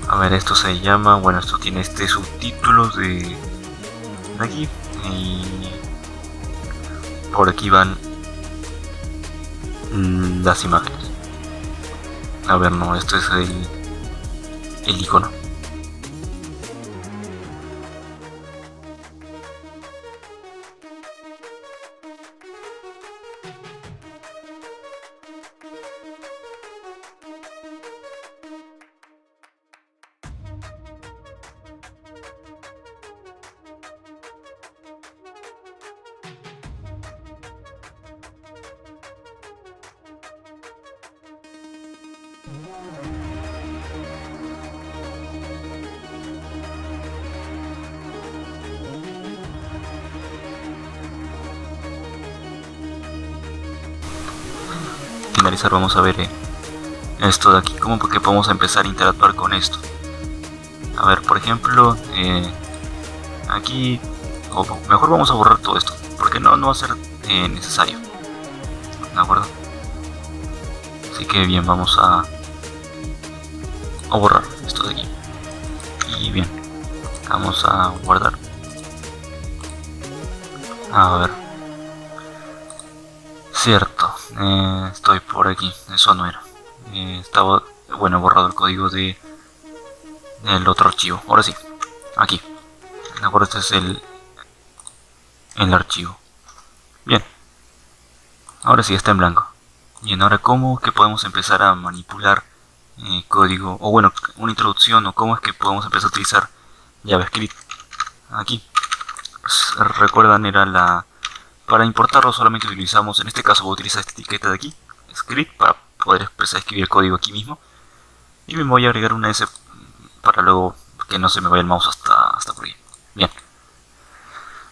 Speaker 1: A ver, esto se llama, bueno, esto tiene este subtítulo de aquí, y por aquí van las imágenes. A ver, no, esto es el icono. Finalizar, vamos a ver esto de aquí, cómo que podemos empezar a interactuar con esto. A ver, por ejemplo, aquí, o mejor vamos a borrar todo esto, porque no va a ser necesario, ¿de acuerdo? Así que bien, vamos a borrar esto de aquí. Y bien, vamos a guardar. A ver, cierto, estoy por aquí, eso no era. Estaba, bueno, borrado el código de el otro archivo. Ahora sí, aquí, de acuerdo, este es el archivo. Bien, ahora sí está en blanco. Bien, ahora cómo que podemos empezar a manipular código, o bueno, una introducción, o cómo es que podemos empezar a utilizar JavaScript. Aquí, pues, recuerdan, era para importarlo solamente utilizamos, en este caso voy a utilizar esta etiqueta de aquí, script, para poder empezar a escribir el código aquí mismo. Y me voy a agregar una S para luego que no se me vaya el mouse hasta por ahí. Bien,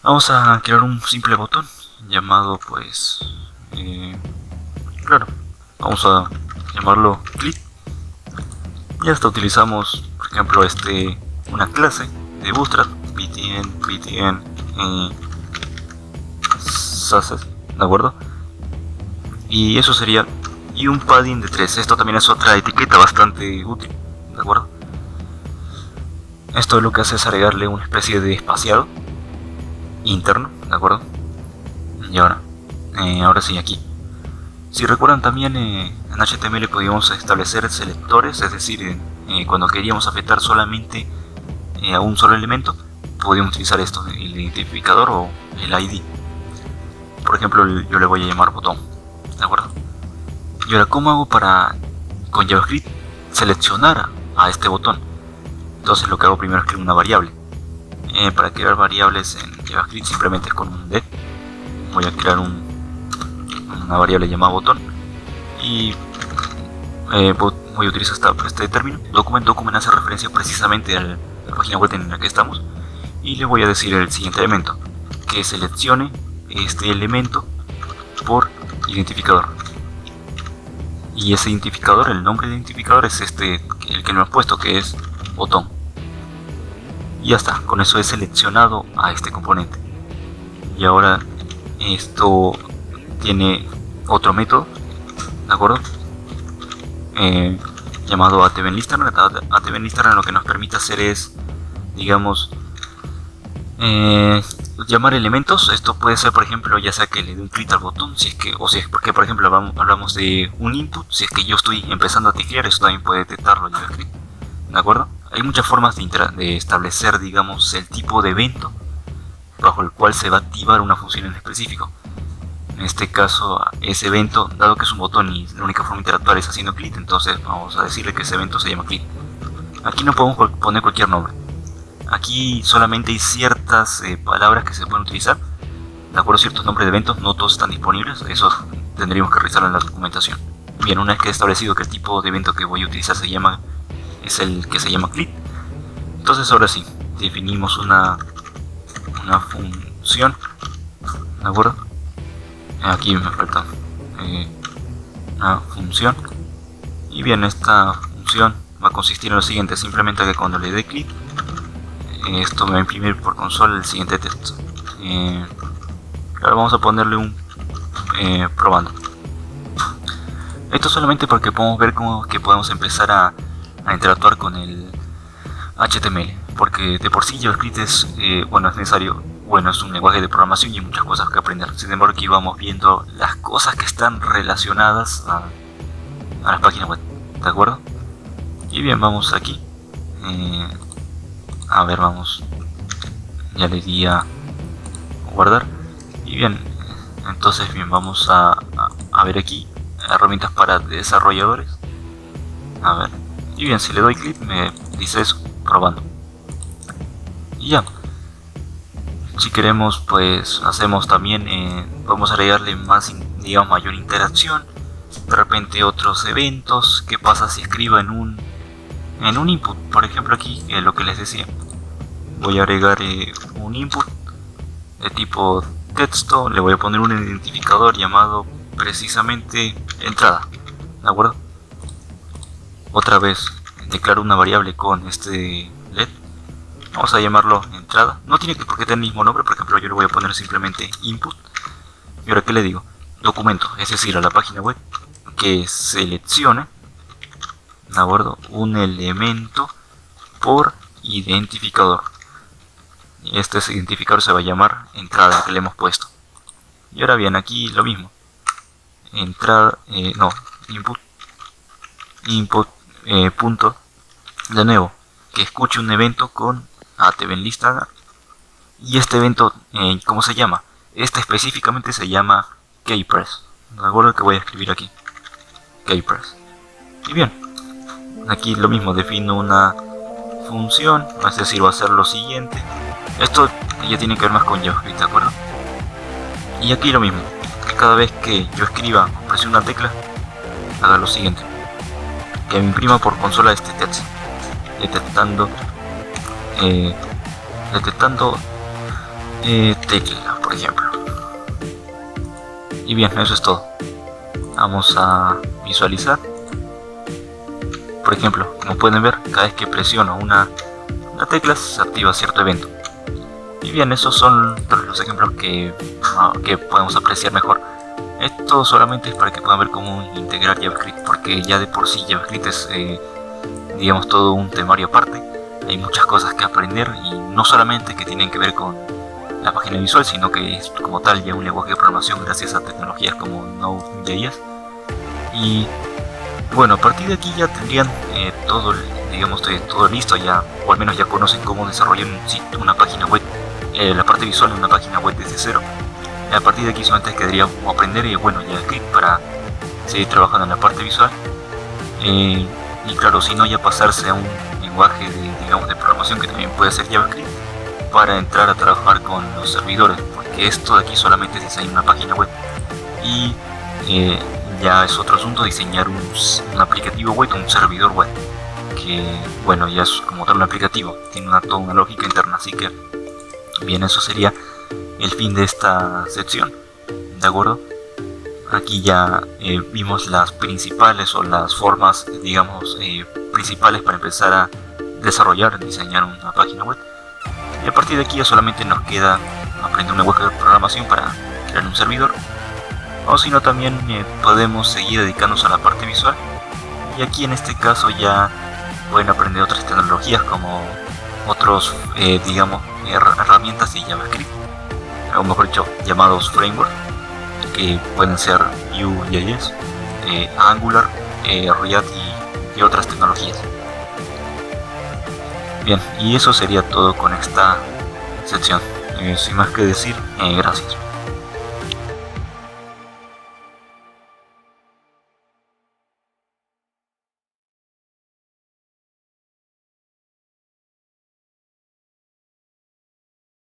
Speaker 1: vamos a crear un simple botón llamado, pues, claro, vamos a llamarlo click. Y hasta utilizamos, por ejemplo, una clase de Bootstrap, btn success, ¿de acuerdo? Y eso sería, y un padding de 3. Esto también es otra etiqueta bastante útil, ¿de acuerdo? Esto lo que hace es agregarle una especie de espaciado interno, ¿de acuerdo? Y ahora sí, aquí. Si recuerdan también, en HTML podíamos establecer selectores, es decir, cuando queríamos afectar solamente a un solo elemento, podíamos utilizar esto, el identificador o el ID. Por ejemplo, yo le voy a llamar botón, ¿de acuerdo? Y ahora, ¿cómo hago para, con JavaScript, seleccionar a este botón? Entonces lo que hago primero es crear una variable. Para crear variables en JavaScript simplemente es con un det. Voy a crear una variable llamada botón. Y voy a utilizar este término. Document hace referencia precisamente a la página web en la que estamos. Y le voy a decir el siguiente elemento, que seleccione este elemento por identificador. Y ese identificador, el nombre de identificador es el que le hemos puesto, que es botón. Y ya está, con eso he seleccionado a este componente. Y ahora esto tiene otro método, ¿de acuerdo? Llamado ATVenListener. ATVenListener lo que nos permite hacer es, digamos, llamar elementos. Esto puede ser, por ejemplo, ya sea que le dé un clic al botón, porque por ejemplo hablamos de un input. Si es que yo estoy empezando a teclear, eso también puede detectarlo en JavaScript, ¿de acuerdo? Hay muchas formas de establecer, digamos, el tipo de evento bajo el cual se va a activar una función en específico. En este caso, ese evento, dado que es un botón y la única forma de interactuar es haciendo clic, entonces vamos a decirle que ese evento se llama click. Aquí no podemos poner cualquier nombre. Aquí solamente hay ciertas palabras que se pueden utilizar, de acuerdo a ciertos nombres de eventos. No todos están disponibles, eso tendríamos que revisarlo en la documentación. Bien, una vez que he establecido que el tipo de evento que voy a utilizar es el que se llama click, entonces ahora sí, definimos una función, ¿de acuerdo? Aquí me falta una función Y bien, esta función va a consistir en lo siguiente: simplemente que cuando le dé clic, esto me va a imprimir por consola el siguiente texto. Ahora vamos a ponerle un probando. Esto solamente porque podemos ver cómo que podemos empezar a interactuar con el HTML, porque de por sí JavaScript es, es necesario, es un lenguaje de programación y hay muchas cosas que aprender. Sin embargo, aquí vamos viendo las cosas que están relacionadas a las páginas web, ¿de acuerdo? Y bien, vamos aquí, vamos, ya le di a guardar. Y bien, entonces vamos a ver aquí herramientas para desarrolladores. Y bien, si le doy clic me dice eso, probando. Y ya, si queremos, pues hacemos también, podemos agregarle más, digamos, mayor interacción, de repente otros eventos. ¿Qué pasa si escribo en un input? Por ejemplo, aquí lo que les decía, voy a agregar un input de tipo texto, le voy a poner un identificador llamado precisamente entrada, ¿de acuerdo? Otra vez declaro una variable con este LED, vamos a llamarlo entrada. No tiene por qué tener el mismo nombre, por ejemplo yo le voy a poner simplemente input. Y ahora, ¿qué le digo? Documento, es decir, a la página web que seleccione, ¿de acuerdo?, un elemento por identificador. Y este identificador se va a llamar entrada, que le hemos puesto. Y ahora bien, aquí lo mismo, entrada, input punto, de nuevo, que escuche un evento con ATVenList. Y este evento, ¿cómo se llama? Este específicamente se llama kpress, ¿de acuerdo? Que voy a escribir aquí, kpress. Y bien, aquí lo mismo, defino una función, es decir, va a hacer lo siguiente. Esto ya tiene que ver más con JavaScript, ¿de acuerdo? Y aquí lo mismo, que cada vez que yo escriba o presione una tecla, haga lo siguiente, que me imprima por consola este texto, detectando tecla, por ejemplo. Y bien, eso es todo. Vamos a visualizar. Por ejemplo, como pueden ver, cada vez que presiono una tecla se activa cierto evento. Y bien, esos son los ejemplos que podemos apreciar mejor. Esto solamente es para que puedan ver cómo integrar JavaScript, porque ya de por sí JavaScript es, digamos, todo un temario aparte. Hay muchas cosas que aprender, y no solamente que tienen que ver con la página visual, sino que es como tal ya un lenguaje de programación gracias a tecnologías como Node.js. Y bueno, a partir de aquí ya tendrían todo listo, ya, o al menos ya conocen cómo desarrollar una página web, la parte visual de una página web desde cero. A partir de aquí solamente quedaría aprender JavaScript para seguir trabajando en la parte visual, y claro, si no, ya pasarse a un lenguaje de programación que también puede ser JavaScript, para entrar a trabajar con los servidores, porque esto de aquí solamente es diseñar una página web. Y ya es otro asunto diseñar un aplicativo web, un servidor web, que ya es como tal un aplicativo, tiene toda una lógica interna. Así que bien, eso sería el fin de esta sección, ¿de acuerdo? Aquí ya vimos las principales, o las formas, digamos, principales para empezar a diseñar una página web. Y a partir de aquí ya solamente nos queda aprender un lenguaje de programación para crear un servidor, o si no, también podemos seguir dedicándonos a la parte visual. Y aquí en este caso ya pueden aprender otras tecnologías, como otros, herramientas de JavaScript, o mejor dicho, llamados frameworks, que pueden ser Vue.js, Angular, React y otras tecnologías. Bien, y eso sería todo con esta sección. Sin más que decir, gracias.